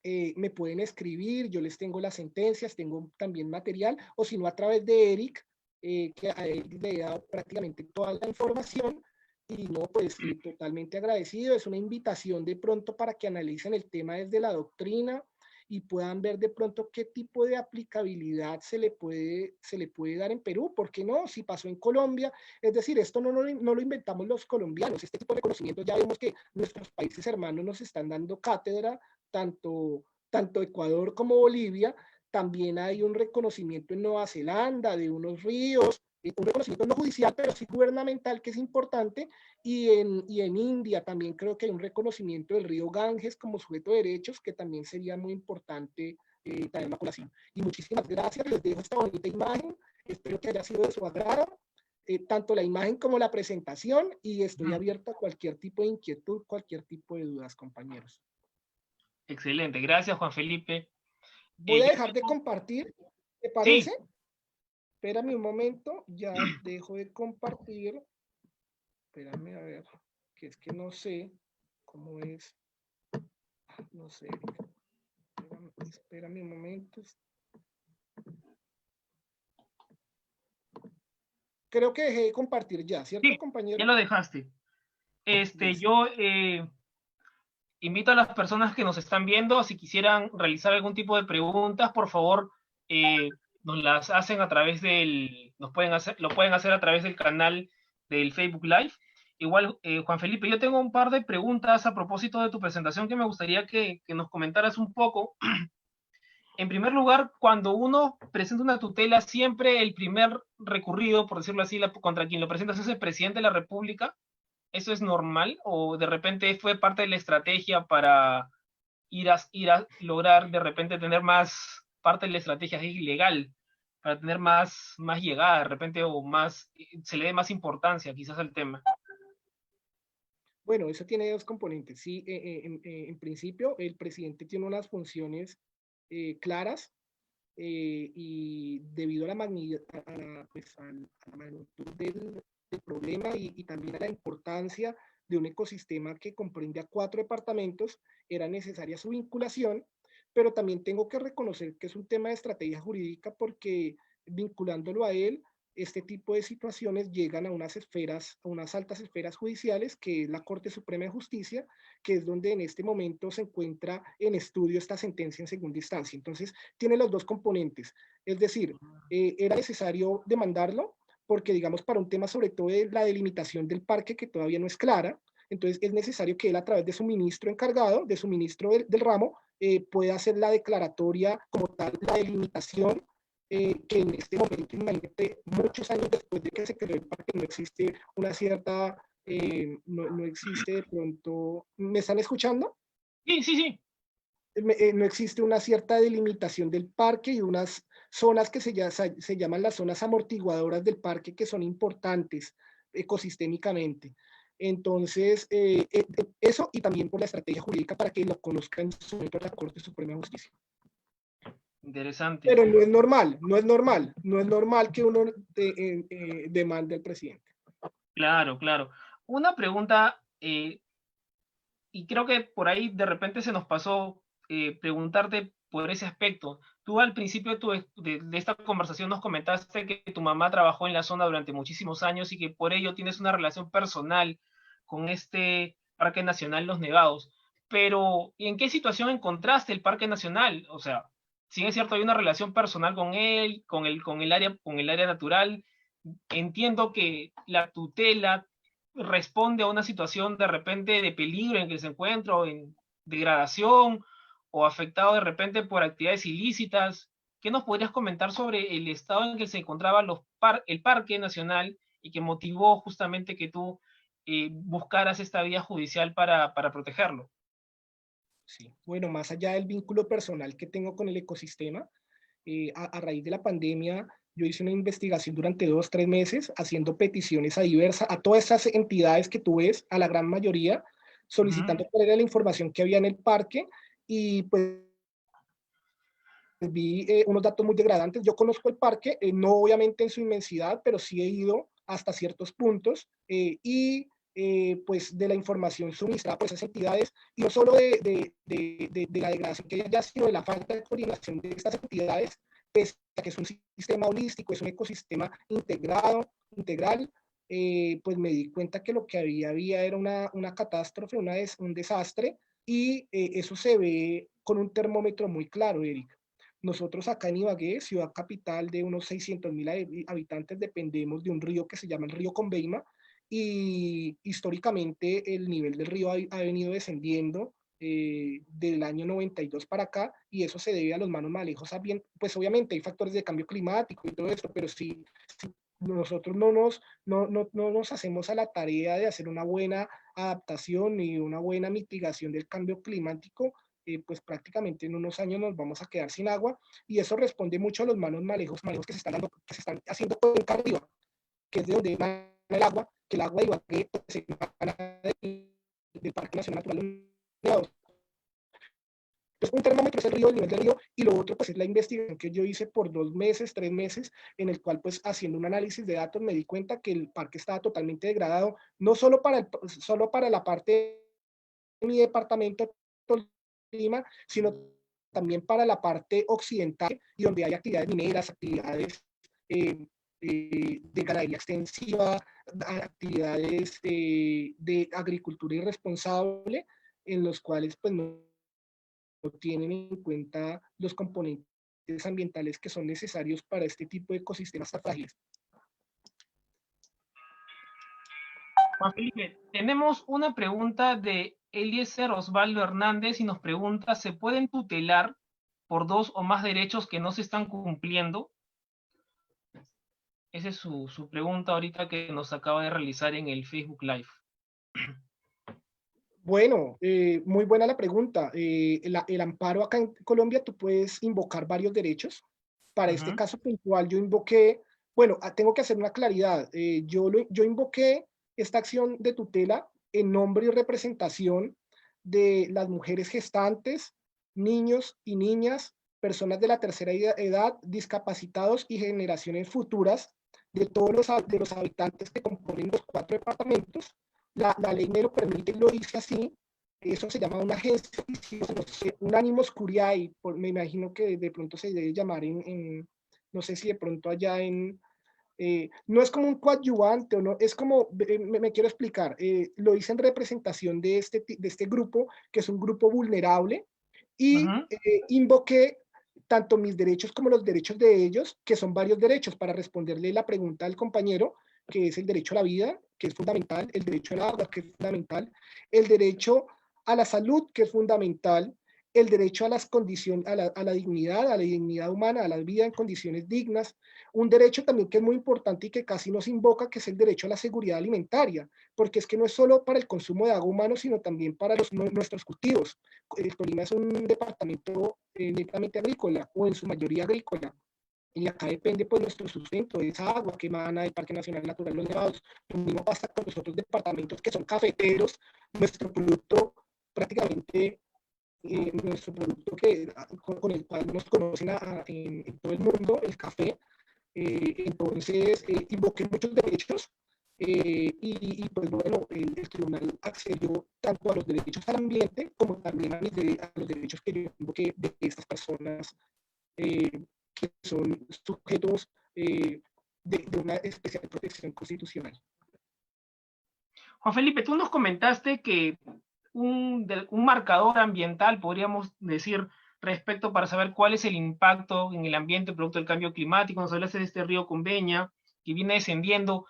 Me pueden escribir, yo les tengo las sentencias, tengo también material, o si no a través de Eric, que a Eric le he dado prácticamente toda la información. Y no, pues totalmente agradecido. Es una invitación de pronto para que analicen el tema desde la doctrina y puedan ver de pronto qué tipo de aplicabilidad se le puede dar en Perú. ¿Por qué no? Si pasó en Colombia, es decir, esto no lo inventamos los colombianos. Este tipo de conocimientos ya vemos que nuestros países hermanos nos están dando cátedra, tanto Ecuador como Bolivia. También hay un reconocimiento en Nueva Zelanda de unos ríos, un reconocimiento no judicial, pero sí gubernamental, que es importante, y en India también creo que hay un reconocimiento del río Ganges como sujeto de derechos, que también sería muy importante traer la colación. Y muchísimas gracias, les dejo esta bonita imagen, espero que haya sido de su agrado, tanto la imagen como la presentación, y estoy abierto a cualquier tipo de inquietud, cualquier tipo de dudas, compañeros. Excelente, gracias Juan Felipe. Voy a dejar de compartir, ¿te parece? Sí. Espérame un momento, ya dejo de compartir. Espérame a ver, que es que no sé cómo es. No sé. Espérame un momento. Creo que dejé de compartir ya, ¿cierto, Sí, compañero? ya lo dejaste. Yo invito a las personas que nos están viendo, si quisieran realizar algún tipo de preguntas, por favor, nos las hacen a través lo pueden hacer a través del canal del Facebook Live. Igual, Juan Felipe, yo tengo un par de preguntas a propósito de tu presentación que me gustaría que nos comentaras un poco. En primer lugar, cuando uno presenta una tutela, siempre el primer recurrido, por decirlo así, contra quien lo presentas es el presidente de la República. ¿Eso es normal? ¿O de repente fue parte de la estrategia para ir a lograr de repente tener más, parte de la estrategia es ilegal, para tener más llegada de repente o más, se le dé más importancia quizás al tema? Bueno, eso tiene dos componentes. Sí, en principio, el presidente tiene unas funciones claras y debido a la magnitud, pues, a la magnitud del problema y también a la importancia de un ecosistema que comprende a 4 departamentos, era necesaria su vinculación, pero también tengo que reconocer que es un tema de estrategia jurídica porque vinculándolo a él, este tipo de situaciones llegan a unas esferas, a unas altas esferas judiciales, que es la Corte Suprema de Justicia, que es donde en este momento se encuentra en estudio esta sentencia en segunda instancia. Entonces, tiene los dos componentes. Es decir, era necesario demandarlo porque, digamos, para un tema sobre todo de la delimitación del parque que todavía no es clara, entonces es necesario que él a través de su ministro encargado, de su ministro del ramo, pueda hacer la declaratoria como tal, la delimitación que en este momento, imagínate, muchos años después de que se creó el parque, no existe una cierta, no existe de pronto, ¿me están escuchando? Sí, sí, sí. No existe una cierta delimitación del parque y unas zonas que se llaman las zonas amortiguadoras del parque que son importantes ecosistémicamente. Entonces, eso y también por la estrategia jurídica para que lo conozca en su momento la Corte Suprema de Justicia. Interesante. Pero no es normal, no es normal, no es normal que uno demande al presidente. Claro, claro. Una pregunta, y creo que por ahí de repente se nos pasó preguntarte por ese aspecto. Tú al principio de esta conversación nos comentaste que tu mamá trabajó en la zona durante muchísimos años y que por ello tienes una relación personal con este Parque Nacional Los Nevados. Pero, ¿en qué situación encontraste el Parque Nacional? O sea, si es cierto, hay una relación personal con él, con el área natural. Entiendo que la tutela responde a una situación de repente de peligro en que se encuentra o en degradación o afectado de repente por actividades ilícitas. ¿Qué nos podrías comentar sobre el estado en que se encontraba el Parque Nacional y que motivó justamente que tú buscaras esta vía judicial para protegerlo? Sí. Bueno, más allá del vínculo personal que tengo con el ecosistema, a raíz de la pandemia, yo hice una investigación durante 2, 3 meses, haciendo peticiones a todas esas entidades que tú ves, a la gran mayoría, Uh -huh. solicitando cuál era la información que había en el parque y pues vi unos datos muy degradantes. Yo conozco el parque, no obviamente en su inmensidad, pero sí he ido hasta ciertos puntos y pues de la información suministrada por esas entidades, y no solo de la degradación que haya, sino de la falta de coordinación de estas entidades, pese a que es un sistema holístico, es un ecosistema integrado, integral, pues me di cuenta que lo que había era una catástrofe, un desastre, y eso se ve con un termómetro muy claro, Eric. Nosotros acá en Ibagué, ciudad capital de unos 600.000 habitantes, dependemos de un río que se llama el río Conveima, y históricamente el nivel del río ha venido descendiendo del año 92 para acá, y eso se debe a los malos manejos. Pues obviamente hay factores de cambio climático y todo esto, pero si nosotros no nos hacemos a la tarea de hacer una buena adaptación y una buena mitigación del cambio climático, pues prácticamente en unos años nos vamos a quedar sin agua, y eso responde mucho a los malos manejos que se están haciendo cuenca arriba, que es de donde emana el agua, que el agua de Ibagué pues, se emana del Parque Nacional Natural de Nevados. Entonces, un termómetro es el río, el nivel del río, y lo otro pues es la investigación que yo hice por 2 meses, 3 meses, en el cual pues haciendo un análisis de datos me di cuenta que el parque estaba totalmente degradado, no solo para la parte de mi departamento, Lima, sino también para la parte occidental, y donde hay actividades mineras, actividades de ganadería extensiva, actividades de agricultura irresponsable, en los cuales pues no tienen en cuenta los componentes ambientales que son necesarios para este tipo de ecosistemas tan frágiles. Juan Felipe, tenemos una pregunta de Eliezer Osvaldo Hernández y nos pregunta, ¿se pueden tutelar por dos o más derechos que no se están cumpliendo? Esa es su pregunta ahorita que nos acaba de realizar en el Facebook Live. Bueno, muy buena la pregunta. El amparo acá en Colombia, tú puedes invocar varios derechos. Para este caso puntual, yo invoqué, bueno, tengo que hacer una claridad. Yo invoqué esta acción de tutela en nombre y representación de las mujeres gestantes, niños y niñas, personas de la tercera edad, discapacitados y generaciones futuras de todos de los habitantes que componen los 4 departamentos. La ley me lo permite y lo dice así. Eso se llama una agencia, no sé, un animus curiae, me imagino que de pronto se debe llamar no sé si de pronto allá no es como un coadyuvante o no, es como, me quiero explicar, lo hice en representación de este grupo, que es un grupo vulnerable, y invoqué tanto mis derechos como los derechos de ellos, que son varios derechos, para responderle la pregunta al compañero, que es el derecho a la vida, que es fundamental, el derecho al agua, que es fundamental, el derecho a la salud, que es fundamental, el derecho a las condiciones, a la dignidad humana, a la vida en condiciones dignas, un derecho también que es muy importante y que casi no se invoca, que es el derecho a la seguridad alimentaria, porque es que no es solo para el consumo de agua humano, sino también para nuestros cultivos. El Tolima es un departamento netamente agrícola, o en su mayoría agrícola, y acá depende pues nuestro sustento de esa agua que emana del Parque Nacional Natural Los Nevados. Lo mismo pasa con los otros departamentos que son cafeteros, nuestro producto prácticamente, nuestro producto con el cual nos conocen en todo el mundo, el café. Entonces, invoqué muchos derechos y pues bueno, el tribunal accedió tanto a los derechos al ambiente como también a los derechos que yo invoqué de estas personas eh, que son sujetos de una especial protección constitucional. Juan Felipe, tú nos comentaste que un marcador ambiental, podríamos decir, respecto para saber cuál es el impacto en el ambiente producto del cambio climático. Nos hablaste de este río Conveña que viene descendiendo.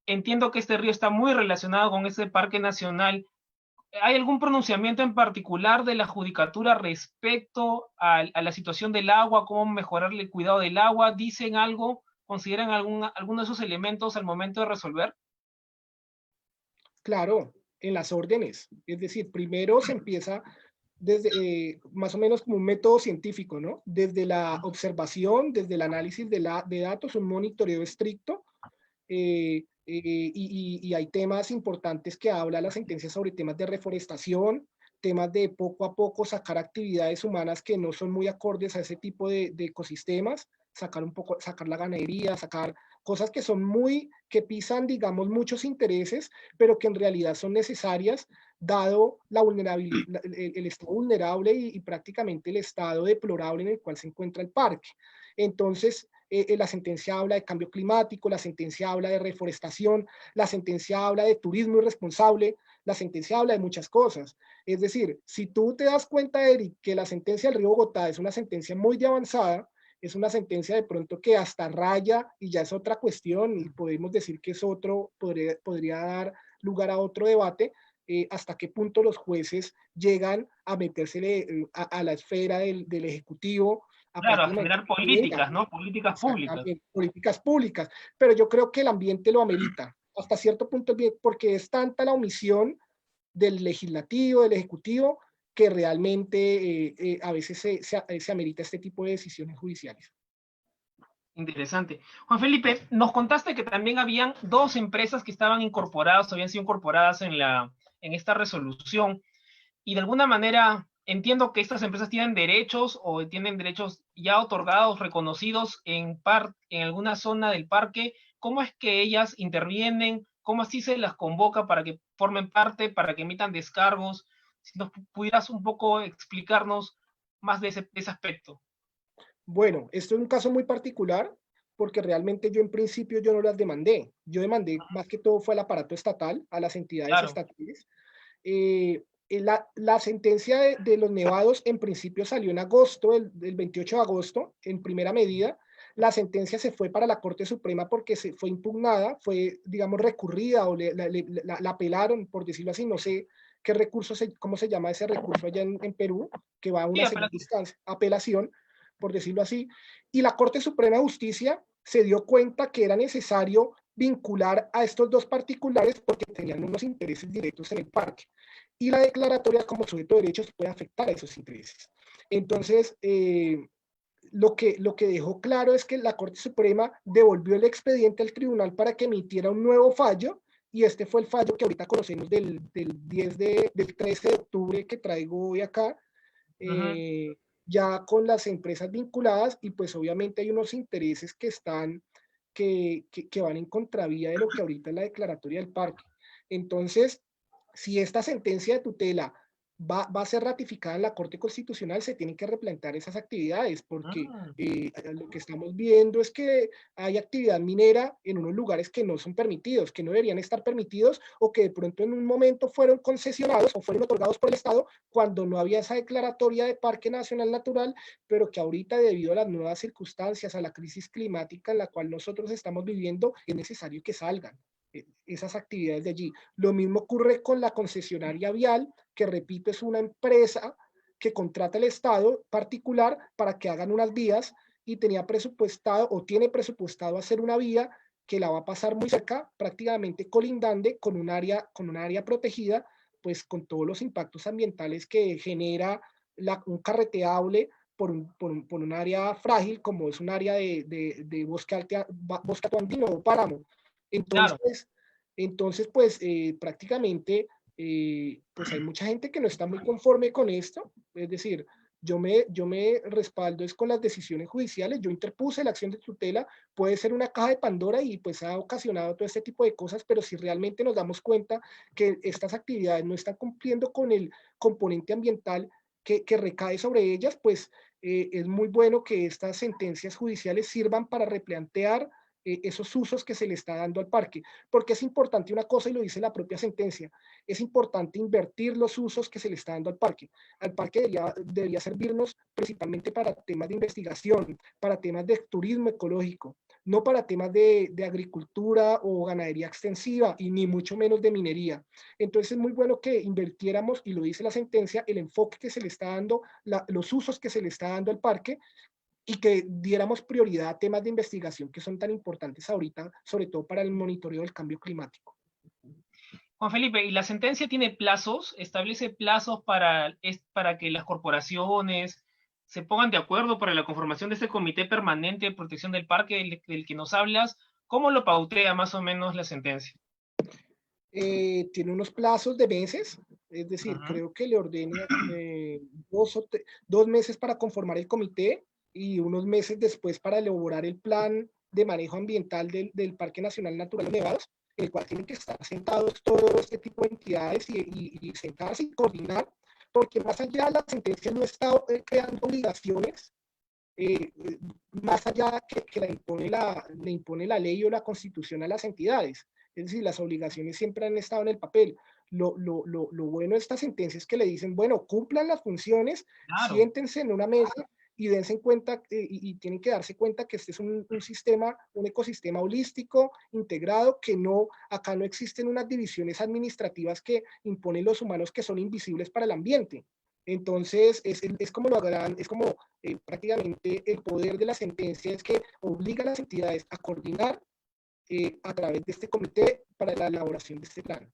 Entiendo que este río está muy relacionado con este parque nacional. ¿Hay algún pronunciamiento en particular de la judicatura respecto a la situación del agua, cómo mejorar el cuidado del agua? ¿Dicen algo? ¿Consideran alguno de esos elementos al momento de resolver? Claro, en las órdenes. Es decir, primero se empieza desde más o menos como un método científico, ¿no? Desde la observación, desde el análisis de datos, un monitoreo estricto, y hay temas importantes que habla la sentencia sobre temas de reforestación, temas de poco a poco sacar actividades humanas que no son muy acordes a ese tipo de ecosistemas, sacar la ganadería, sacar cosas que son que pisan, digamos, muchos intereses, pero que en realidad son necesarias dado la vulnerabilidad, el estado vulnerable y prácticamente el estado deplorable en el cual se encuentra el parque. Entonces, la sentencia habla de cambio climático, la sentencia habla de reforestación, la sentencia habla de turismo irresponsable, la sentencia habla de muchas cosas. Es decir, si tú te das cuenta, Eric, que la sentencia del Río Bogotá es una sentencia muy de avanzada, es una sentencia de pronto que hasta raya y ya es otra cuestión y podemos decir que podría dar lugar a otro debate, hasta qué punto los jueces llegan a meterse a la esfera del Ejecutivo, a Claro, a prácticamente generar políticas, ¿no? Políticas públicas. políticas públicas, pero yo creo que el ambiente lo amerita, hasta cierto punto, porque es tanta la omisión del legislativo, del ejecutivo, que realmente a veces se amerita este tipo de decisiones judiciales. Interesante. Juan Felipe, nos contaste que también habían dos empresas que estaban incorporadas, habían sido incorporadas en esta resolución, y de alguna manera entiendo que estas empresas tienen derechos o tienen derechos ya otorgados, reconocidos en alguna zona del parque. ¿Cómo es que ellas intervienen? ¿Cómo así se las convoca para que formen parte, para que emitan descargos? Si nos pudieras un poco explicarnos más de ese aspecto. Bueno, esto es un caso muy particular porque realmente yo en principio yo no las demandé. Yo demandé más que todo fue al aparato estatal, a las entidades Claro. estatales. La sentencia de los nevados en principio salió en agosto, del 28 de agosto, en primera medida. la sentencia se fue para la Corte Suprema porque se fue impugnada, fue, digamos, recurrida o la apelaron, por decirlo así, no sé qué recurso, cómo se llama ese recurso allá en Perú, que va a una segunda instancia, apelación, por decirlo así, y la Corte Suprema de Justicia se dio cuenta que era necesario vincular a estos dos particulares porque tenían unos intereses directos en el parque. Y la declaratoria como sujeto de derechos puede afectar a esos intereses. Entonces, lo que dejó claro es que la Corte Suprema devolvió el expediente al tribunal para que emitiera un nuevo fallo, y este fue el fallo que ahorita conocemos del 13 de octubre que traigo hoy acá, ya con las empresas vinculadas, y pues obviamente hay unos intereses que están, que van en contravía de lo que ahorita es la declaratoria del parque. Entonces, si esta sentencia de tutela va a ser ratificada en la Corte Constitucional, se tienen que replantear esas actividades, porque lo que estamos viendo es que hay actividad minera en unos lugares que no son permitidos, que no deberían estar permitidos, o que de pronto en un momento fueron concesionados o fueron otorgados por el Estado cuando no había esa declaratoria de Parque Nacional Natural, pero que ahorita, debido a las nuevas circunstancias, a la crisis climática en la cual nosotros estamos viviendo, es necesario que salgan esas actividades de allí. Lo mismo ocurre con la concesionaria vial, que repito, es una empresa que contrata el Estado particular para que hagan unas vías, y tenía presupuestado o tiene presupuestado hacer una vía que la va a pasar muy cerca, prácticamente colindante con un área protegida, pues con todos los impactos ambientales que genera un carreteable por un área frágil como es un área de bosque andino o páramo. Entonces, claro. Entonces pues prácticamente pues hay mucha gente que no está muy conforme con esto. Es decir, yo me respaldo es con las decisiones judiciales. Yo interpuse la acción de tutela, puede ser una caja de Pandora y pues ha ocasionado todo este tipo de cosas, pero si realmente nos damos cuenta que estas actividades no están cumpliendo con el componente ambiental que recae sobre ellas, pues es muy bueno que estas sentencias judiciales sirvan para replantear esos usos que se le está dando al parque, porque es importante una cosa, y lo dice la propia sentencia, es importante invertir los usos que se le está dando al parque. Al parque debería servirnos principalmente para temas de investigación, para temas de turismo ecológico, no para temas de agricultura o ganadería extensiva, y ni mucho menos de minería. Entonces es muy bueno que invirtiéramos, y lo dice la sentencia, el enfoque que se le está dando, los usos que se le está dando al parque, y que diéramos prioridad a temas de investigación que son tan importantes ahorita, sobre todo para el monitoreo del cambio climático. Juan Felipe, ¿y la sentencia tiene plazos? ¿Establece plazos para que las corporaciones se pongan de acuerdo para la conformación de este comité permanente de protección del parque del que nos hablas? ¿Cómo lo pautea más o menos la sentencia? Tiene unos plazos de meses, es decir, creo que le ordena 2 meses para conformar el comité, y unos meses después para elaborar el plan de manejo ambiental del Parque Nacional Natural de Nevados, en el cual tienen que estar sentados todo este tipo de entidades y sentarse y coordinar, porque más allá de la sentencia no está creando obligaciones, más allá que le impone la ley o la constitución a las entidades. Es decir, las obligaciones siempre han estado en el papel. Lo bueno de esta sentencia es que le dicen, bueno, cumplan las funciones, claro, siéntense en una mesa y dense en cuenta, y tienen que darse cuenta que este es un sistema, un ecosistema holístico, integrado, que acá no existen unas divisiones administrativas que imponen los humanos que son invisibles para el ambiente. Entonces, es como prácticamente el poder de la sentencia es que obliga a las entidades a coordinar a través de este comité para la elaboración de este plan.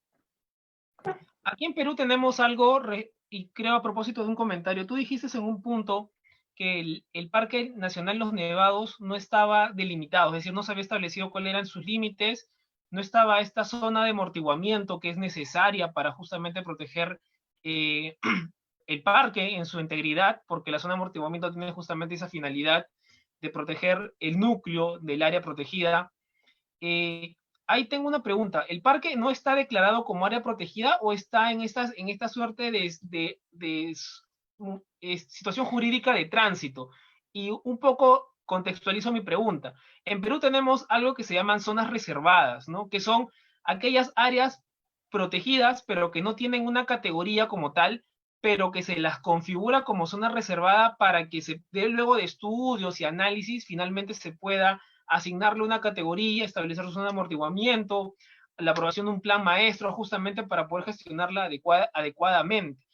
Aquí en Perú tenemos algo, y creo a propósito de un comentario, tú dijiste en un punto que el Parque Nacional Los Nevados no estaba delimitado, es decir, no se había establecido cuáles eran sus límites, no estaba esta zona de amortiguamiento que es necesaria para justamente proteger el parque en su integridad, porque la zona de amortiguamiento tiene justamente esa finalidad de proteger el núcleo del área protegida. Ahí tengo una pregunta. ¿El parque no está declarado como área protegida o está en esta suerte de situación jurídica de tránsito? Y un poco contextualizo mi pregunta. En Perú tenemos algo que se llaman zonas reservadas, ¿no? Que son aquellas áreas protegidas, pero que no tienen una categoría como tal, pero que se las configura como zona reservada para que se dé luego de estudios y análisis, finalmente se pueda asignarle una categoría, establecer su zona de amortiguamiento, la aprobación de un plan maestro, justamente para poder gestionarla adecuadamente.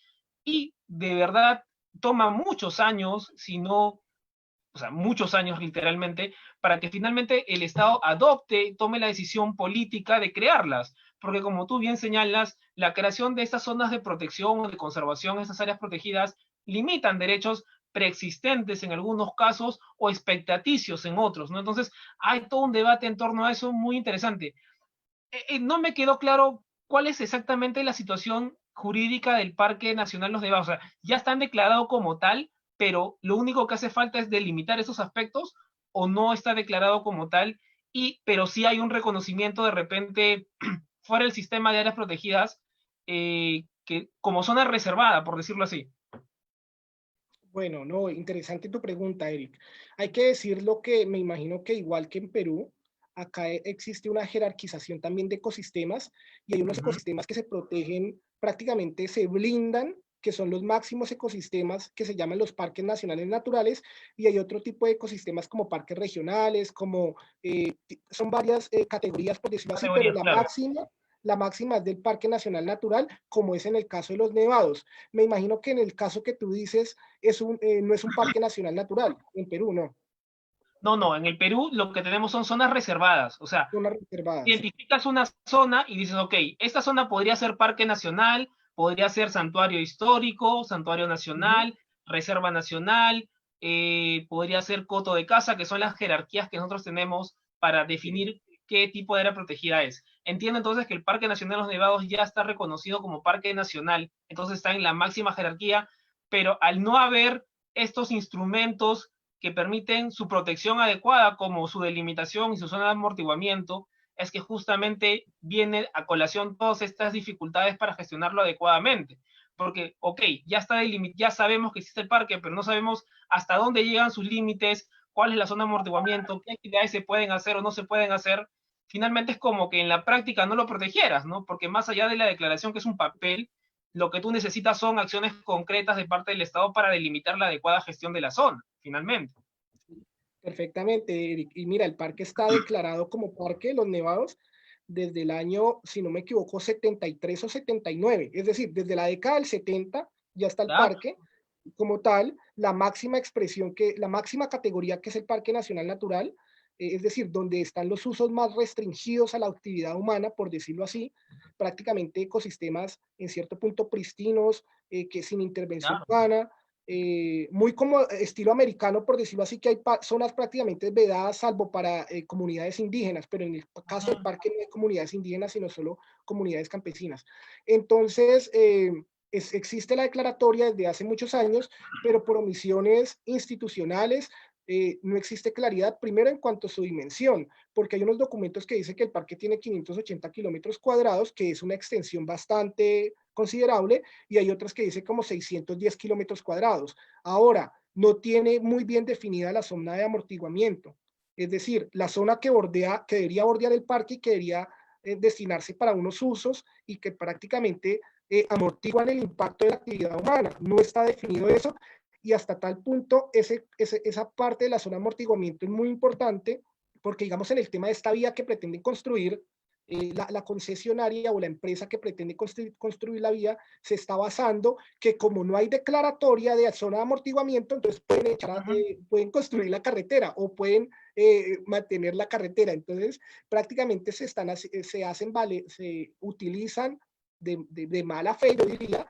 Y de verdad toma muchos años, si no, o sea, muchos años literalmente, para que finalmente el Estado adopte, tome la decisión política de crearlas. Porque como tú bien señalas, la creación de estas zonas de protección o de conservación, estas áreas protegidas, limitan derechos preexistentes en algunos casos o expectaticios en otros, ¿no? Entonces, hay todo un debate en torno a eso muy interesante. No me quedó claro cuál es exactamente la situación jurídica del Parque Nacional Los Nevados. O sea, ya están declarados como tal, pero lo único que hace falta es delimitar esos aspectos o no está declarado como tal, pero sí hay un reconocimiento de repente fuera del sistema de áreas protegidas que como zona reservada, por decirlo así. Bueno, no, interesante tu pregunta, Eric. Hay que decir lo que me imagino que igual que en Perú, acá existe una jerarquización también de ecosistemas y hay unos ecosistemas que se protegen, prácticamente se blindan, que son los máximos ecosistemas que se llaman los parques nacionales naturales, y hay otro tipo de ecosistemas como parques regionales, como son varias categorías, por decirlo así, pero Categorías, claro. la máxima es del Parque Nacional Natural, como es en el caso de los nevados. Me imagino que en el caso que tú dices, no es un parque nacional natural, en Perú no, No, no, en el Perú lo que tenemos son zonas reservadas, o sea, zona reservada, sí. identificas una zona y dices, ok, esta zona podría ser parque nacional, podría ser santuario histórico, santuario Ujú. nacional, reserva nacional, podría ser coto de caza, que son las jerarquías que nosotros tenemos para Sí. definir qué tipo de área protegida es. Entiendo entonces que el Parque Nacional de los Nevados ya está reconocido como parque nacional, entonces está en la máxima jerarquía, pero al no haber estos instrumentos que permiten su protección adecuada, como su delimitación y su zona de amortiguamiento, es que justamente viene a colación todas estas dificultades para gestionarlo adecuadamente. Porque, ok, ya sabemos que existe el parque, pero no sabemos hasta dónde llegan sus límites, cuál es la zona de amortiguamiento, qué actividades se pueden hacer o no se pueden hacer. Finalmente es como que en la práctica no lo protegieras, ¿no? Porque más allá de la declaración, que es un papel, lo que tú necesitas son acciones concretas de parte del Estado para delimitar la adecuada gestión de la zona, finalmente. Perfectamente, Eric. Y mira, el parque está declarado como Parque de los Nevados desde el año, si no me equivoco, 73 o 79. Es decir, desde la década del 70 ya está el Claro. parque como tal, la máxima expresión la máxima categoría que es el Parque Nacional Natural, es decir, donde están los usos más restringidos a la actividad humana, por decirlo así, prácticamente ecosistemas en cierto punto pristinos, que sin intervención Claro. humana, muy como estilo americano, por decirlo así, que hay zonas prácticamente vedadas, salvo para comunidades indígenas, pero en el caso del parque no hay comunidades indígenas, sino solo comunidades campesinas. Entonces, existe la declaratoria desde hace muchos años, pero por omisiones institucionales no existe claridad, primero en cuanto a su dimensión, porque hay unos documentos que dicen que el parque tiene 580 kilómetros cuadrados, que es una extensión bastante considerable, y hay otras que dicen como 610 kilómetros cuadrados. Ahora, no tiene muy bien definida la zona de amortiguamiento, es decir, la zona que debería bordear el parque y que debería destinarse para unos usos y que prácticamente amortiguan el impacto de la actividad humana. No está definido eso y hasta tal punto esa parte de la zona de amortiguamiento es muy importante porque, digamos, en el tema de esta vía que pretenden construir, la concesionaria o la empresa que pretende construir la vía se está basando que como no hay declaratoria de zona de amortiguamiento, entonces pueden construir la carretera o pueden mantener la carretera. Entonces, prácticamente se hacen, se utilizan de mala fe, yo diría,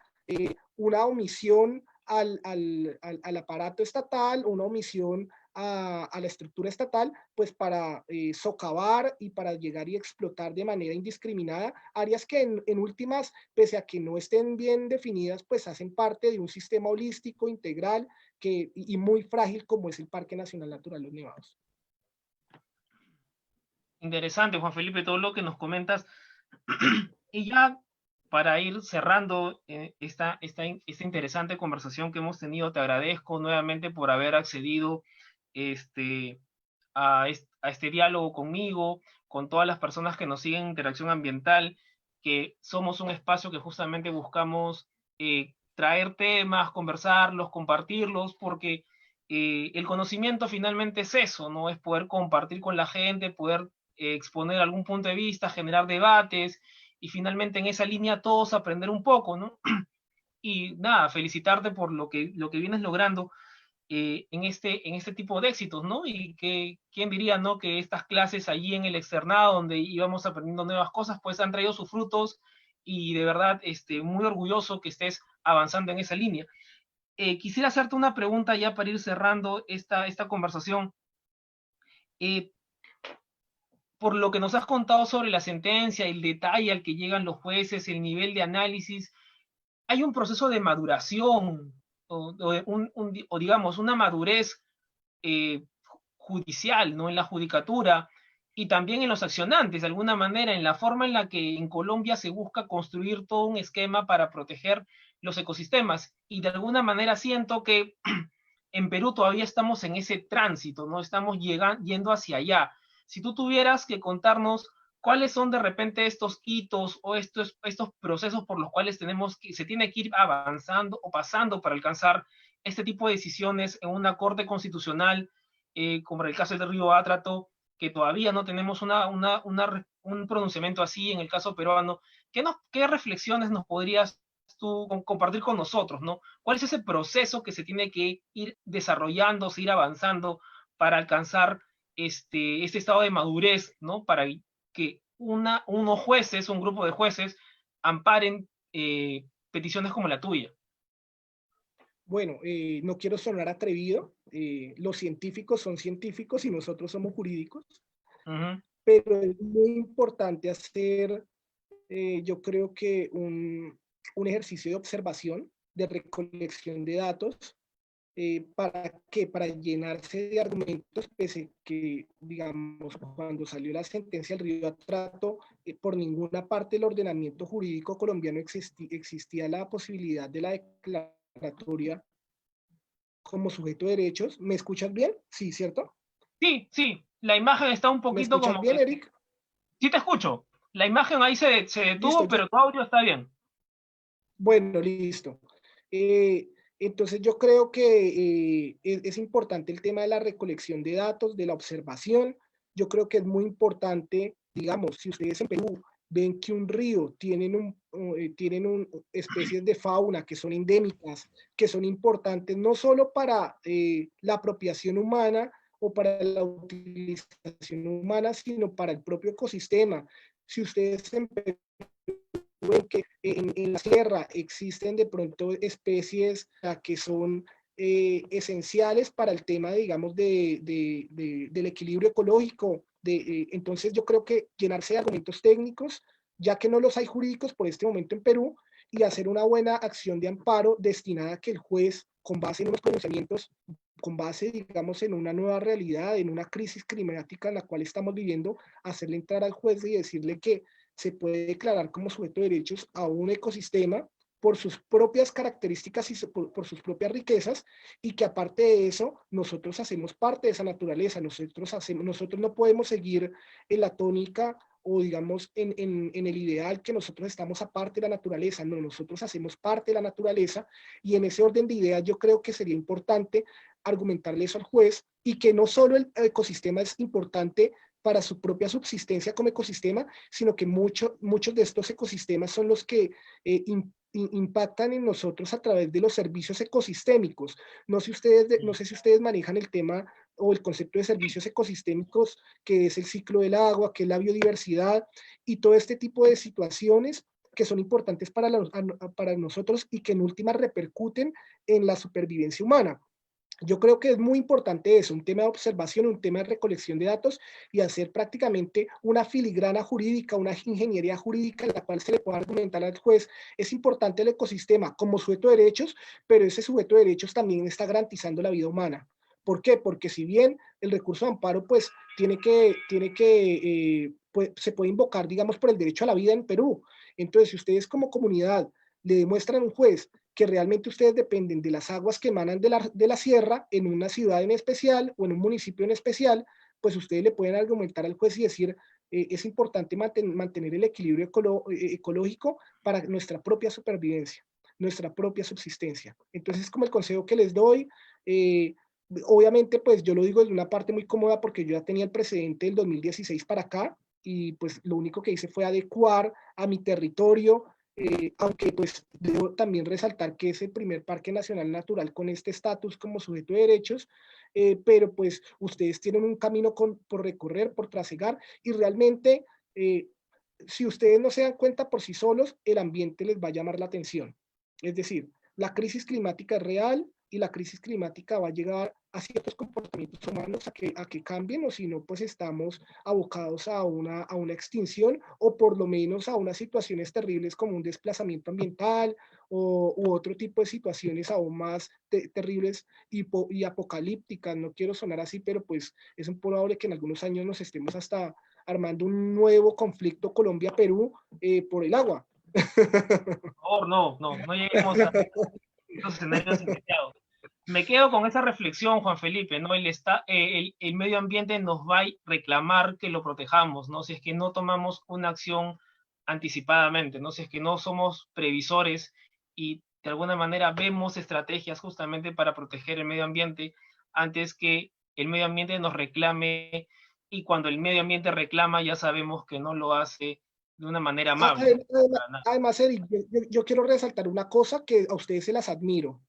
una omisión al aparato estatal, una omisión a la estructura estatal, pues para socavar y para llegar y explotar de manera indiscriminada áreas que en últimas, pese a que no estén bien definidas, pues hacen parte de un sistema holístico, integral y muy frágil como es el Parque Nacional Natural Los Nevados. Interesante, Juan Felipe, todo lo que nos comentas. Y ya para ir cerrando esta interesante conversación que hemos tenido, te agradezco nuevamente por haber accedido este, a este diálogo conmigo, con todas las personas que nos siguen en Interacción Ambiental, que somos un espacio que justamente buscamos traer temas, conversarlos, compartirlos, porque el conocimiento finalmente es eso, ¿no? Es poder compartir con la gente, poder exponer algún punto de vista, generar debates, y finalmente en esa línea todos aprender un poco, ¿no? Y nada, felicitarte por lo que vienes logrando en este tipo de éxitos, ¿no? Y que, ¿quién diría, no? Que estas clases allí en el externado, donde íbamos aprendiendo nuevas cosas, pues han traído sus frutos y de verdad, muy orgulloso que estés avanzando en esa línea. Quisiera hacerte una pregunta ya para ir cerrando esta conversación. Eh, por lo que nos has contado sobre la sentencia, el detalle al que llegan los jueces, el nivel de análisis, hay un proceso de maduración o digamos una madurez eh, judicial, ¿no? En la judicatura y también en los accionantes, de alguna manera, en la forma en la que en Colombia se busca construir todo un esquema para proteger los ecosistemas. Y de alguna manera siento que en Perú todavía estamos en ese tránsito, ¿no? Estamos yendo hacia allá. Si tú tuvieras que contarnos cuáles son de repente estos hitos o estos procesos por los cuales se tiene que ir avanzando o pasando para alcanzar este tipo de decisiones en una corte constitucional, como el caso del Río Átrato, que todavía no tenemos un pronunciamiento así en el caso peruano. ¿Qué reflexiones nos podrías tú compartir con nosotros, ¿no? ¿Cuál es ese proceso que se tiene que ir desarrollando, ir avanzando para alcanzar este estado de madurez, ¿no? Para que unos jueces, un grupo de jueces, amparen peticiones como la tuya. Bueno, no quiero sonar atrevido, los científicos son científicos y nosotros somos jurídicos, Uh -huh. pero es muy importante hacer, yo creo que un ejercicio de observación, de recolección de datos. ¿Para qué? Para llenarse de argumentos, pese que, digamos, cuando salió la sentencia del Río Atrato, por ninguna parte del ordenamiento jurídico colombiano existía la posibilidad de la declaratoria como sujeto de derechos. ¿Me escuchas bien? Sí, ¿cierto? Sí, sí, la imagen está un ¿Me poquito escuchas como bien, que... Eric? Sí te escucho. La imagen ahí se Listo, detuvo, pero tu audio está bien. bueno, listo. Entonces yo creo que es importante el tema de la recolección de datos, de la observación. Yo creo que es muy importante, digamos, si ustedes en Perú ven que un río tienen especies de fauna que son endémicas, que son importantes no solo para la apropiación humana o para la utilización humana, sino para el propio ecosistema. Si ustedes en Perú que en la sierra existen de pronto especies que son esenciales para el tema, digamos, del equilibrio ecológico. Entonces yo creo que llenarse de argumentos técnicos, ya que no los hay jurídicos por este momento en Perú, y hacer una buena acción de amparo destinada a que el juez, con base en unos pronunciamientos, con base, digamos, en una nueva realidad, en una crisis climática en la cual estamos viviendo, hacerle entrar al juez y decirle que se puede declarar como sujeto de derechos a un ecosistema por sus propias características y por sus propias riquezas, y que aparte de eso, nosotros hacemos parte de esa naturaleza, nosotros no podemos seguir en la tónica o digamos en el ideal que nosotros estamos aparte de la naturaleza, no, nosotros hacemos parte de la naturaleza, y en ese orden de ideas yo creo que sería importante argumentarle eso al juez, y que no solo el ecosistema es importante para su propia subsistencia como ecosistema, sino que muchos de estos ecosistemas son los que impactan en nosotros a través de los servicios ecosistémicos. No sé si ustedes manejan el tema o el concepto de servicios ecosistémicos, que es el ciclo del agua, que es la biodiversidad y todo este tipo de situaciones que son importantes para nosotros y que en última repercuten en la supervivencia humana. Yo creo que es muy importante eso, un tema de observación, un tema de recolección de datos, y hacer prácticamente una filigrana jurídica, una ingeniería jurídica en la cual se le pueda argumentar al juez. Es importante el ecosistema como sujeto de derechos, pero ese sujeto de derechos también está garantizando la vida humana. ¿Por qué? Porque si bien el recurso de amparo pues pues, se puede invocar, digamos, por el derecho a la vida en Perú. Entonces, si ustedes como comunidad le demuestran a un juez que realmente ustedes dependen de las aguas que emanan de la sierra en una ciudad en especial o en un municipio en especial, pues ustedes le pueden argumentar al juez y decir, es importante mantener el equilibrio ecológico para nuestra propia supervivencia. nuestra propia subsistencia. Entonces, como el consejo que les doy, obviamente, pues yo lo digo desde una parte muy cómoda porque yo ya tenía el precedente del 2016 para acá y pues lo único que hice fue adecuar a mi territorio, aunque pues debo también resaltar que es el primer parque nacional natural con este estatus como sujeto de derechos, pero pues ustedes tienen un camino por recorrer, por trasegar y realmente si ustedes no se dan cuenta por sí solos, el ambiente les va a llamar la atención. Es decir, la crisis climática es real y la crisis climática va a llegar a ciertos comportamientos humanos a que cambien o si no, pues estamos abocados a una extinción o por lo menos a unas situaciones terribles como un desplazamiento ambiental u otro tipo de situaciones aún más terribles y apocalípticas. No quiero sonar así, pero pues es un probable que en algunos años nos estemos hasta armando un nuevo conflicto Colombia-Perú por el agua. Por favor, no lleguemos a esos escenarios indeseados. Me quedo con esa reflexión, Juan Felipe, ¿no? El medio ambiente nos va a reclamar que lo protejamos, ¿no? Si es que no tomamos una acción anticipadamente, ¿no? Si es que no somos previsores y de alguna manera vemos estrategias justamente para proteger el medio ambiente antes que el medio ambiente nos reclame, y cuando el medio ambiente reclama ya sabemos que no lo hace de una manera amable. Además, Eric, yo quiero resaltar una cosa que a ustedes se las admiro.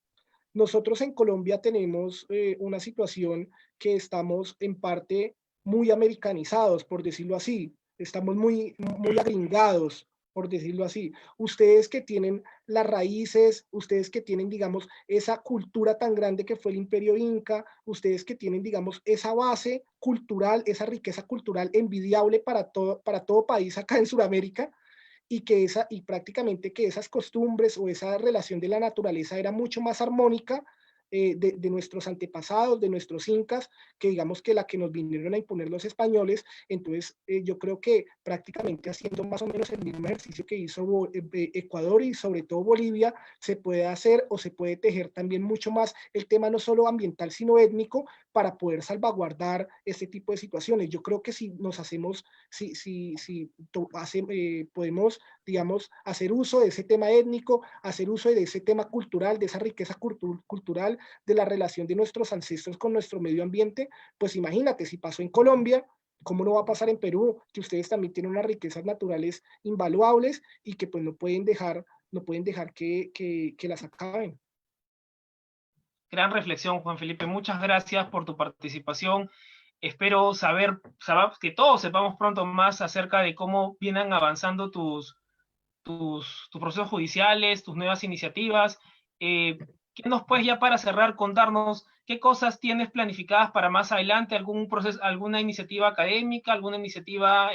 Nosotros en Colombia tenemos una situación que estamos en parte muy americanizados, por decirlo así. Estamos muy agringados, por decirlo así. Ustedes que tienen las raíces, ustedes que tienen, digamos, esa cultura tan grande que fue el Imperio Inca, ustedes que tienen, digamos, esa base cultural, esa riqueza cultural envidiable para todo país acá en Sudamérica, y prácticamente que esas costumbres o esa relación de la naturaleza era mucho más armónica de nuestros antepasados, de nuestros incas, que digamos que la que nos vinieron a imponer los españoles. Entonces, yo creo que prácticamente haciendo más o menos el mismo ejercicio que hizo Ecuador y sobre todo Bolivia, se puede hacer o se puede tejer también mucho más el tema no solo ambiental, sino étnico, para poder salvaguardar este tipo de situaciones. Yo creo que si nos hacemos, podemos, digamos, hacer uso de ese tema étnico, hacer uso de ese tema cultural, de esa riqueza cultural, de la relación de nuestros ancestros con nuestro medio ambiente, pues imagínate, si pasó en Colombia, ¿cómo no va a pasar en Perú? Que ustedes también tienen unas riquezas naturales invaluables y que pues no pueden dejar que las acaben. Gran reflexión, Juan Felipe. Muchas gracias por tu participación. Espero saber que todos sepamos pronto más acerca de cómo vienen avanzando tus procesos judiciales, tus nuevas iniciativas. ¿Qué nos puedes ya para cerrar contarnos qué cosas tienes planificadas para más adelante? ¿Algún proceso, alguna iniciativa académica, alguna iniciativa,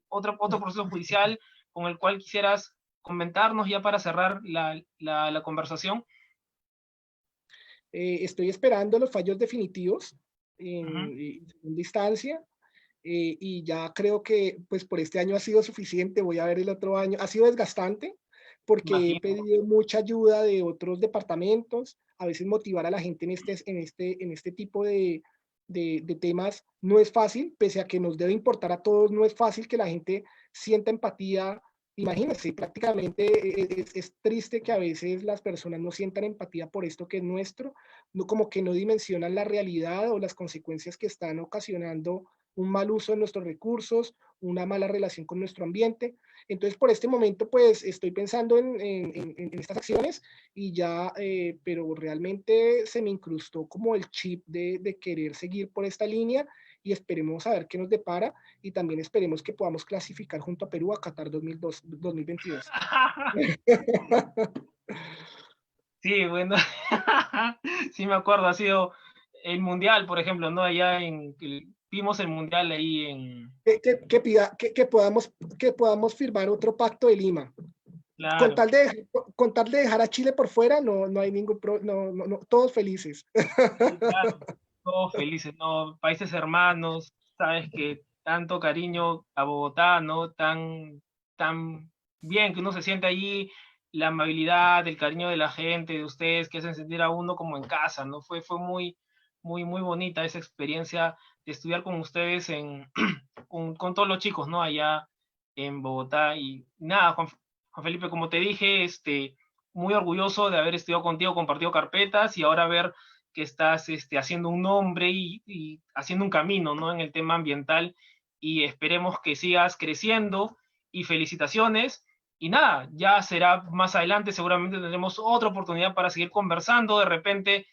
otro proceso judicial con el cual quisieras comentarnos ya para cerrar la conversación? Estoy esperando los fallos definitivos Uh-huh. en segunda instancia. Y ya creo que pues por este año ha sido suficiente, voy a ver el otro año, ha sido desgastante porque he Imagino. pedido mucha ayuda de otros departamentos, a veces motivar a la gente en este tipo de temas no es fácil, pese a que nos debe importar a todos, no es fácil que la gente sienta empatía. Imagínense, prácticamente es triste que a veces las personas no sientan empatía por esto que es nuestro, no, como que no dimensionan la realidad o las consecuencias que están ocasionando un mal uso de nuestros recursos, una mala relación con nuestro ambiente. Entonces, por este momento, pues estoy pensando en estas acciones y ya, pero realmente se me incrustó como el chip de querer seguir por esta línea y esperemos a ver qué nos depara y también esperemos que podamos clasificar junto a Perú a Qatar 2022. Sí, bueno, sí me acuerdo, ha sido el mundial, por ejemplo, ¿no? Vimos el mundial ahí en, Que podamos firmar otro pacto de Lima. claro, Con tal de dejar a Chile por fuera, no hay ningún todos felices. sí, claro, todos felices, ¿no? Países hermanos, sabes que tanto cariño a Bogotá, ¿no? Tan bien que uno se siente allí, la amabilidad, el cariño de la gente, de ustedes, que hacen sentir a uno como en casa, ¿no? Fue muy bonita esa experiencia de estudiar con ustedes con todos los chicos, ¿no? Allá en Bogotá. Y nada, Juan Felipe, como te dije, muy orgulloso de haber estudiado contigo, compartido carpetas y ahora ver que estás haciendo un nombre y haciendo un camino, ¿no? En el tema ambiental y esperemos que sigas creciendo y felicitaciones. Y nada, ya será más adelante, seguramente tendremos otra oportunidad para seguir conversando, de repente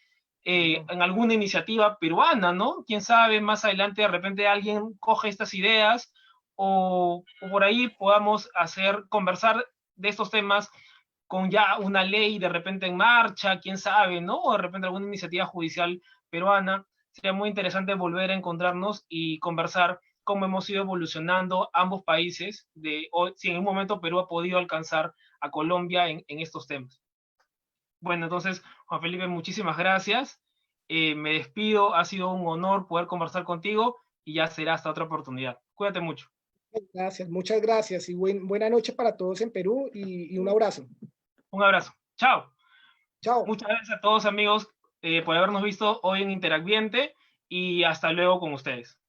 en alguna iniciativa peruana, ¿no? Quién sabe, más adelante de repente alguien coge estas ideas o por ahí podamos conversar de estos temas con ya una ley de repente en marcha, quién sabe, ¿no? O de repente alguna iniciativa judicial peruana. Sería muy interesante volver a encontrarnos y conversar cómo hemos ido evolucionando ambos países, si en un momento Perú ha podido alcanzar a Colombia en estos temas. Bueno, entonces, Juan Felipe, muchísimas gracias. Me despido, ha sido un honor poder conversar contigo y ya será hasta otra oportunidad. Cuídate mucho. Gracias, muchas gracias y buena noche para todos en Perú y un abrazo. Un abrazo. Chao. Chao. Muchas gracias a todos amigos por habernos visto hoy en Interacviente y hasta luego con ustedes.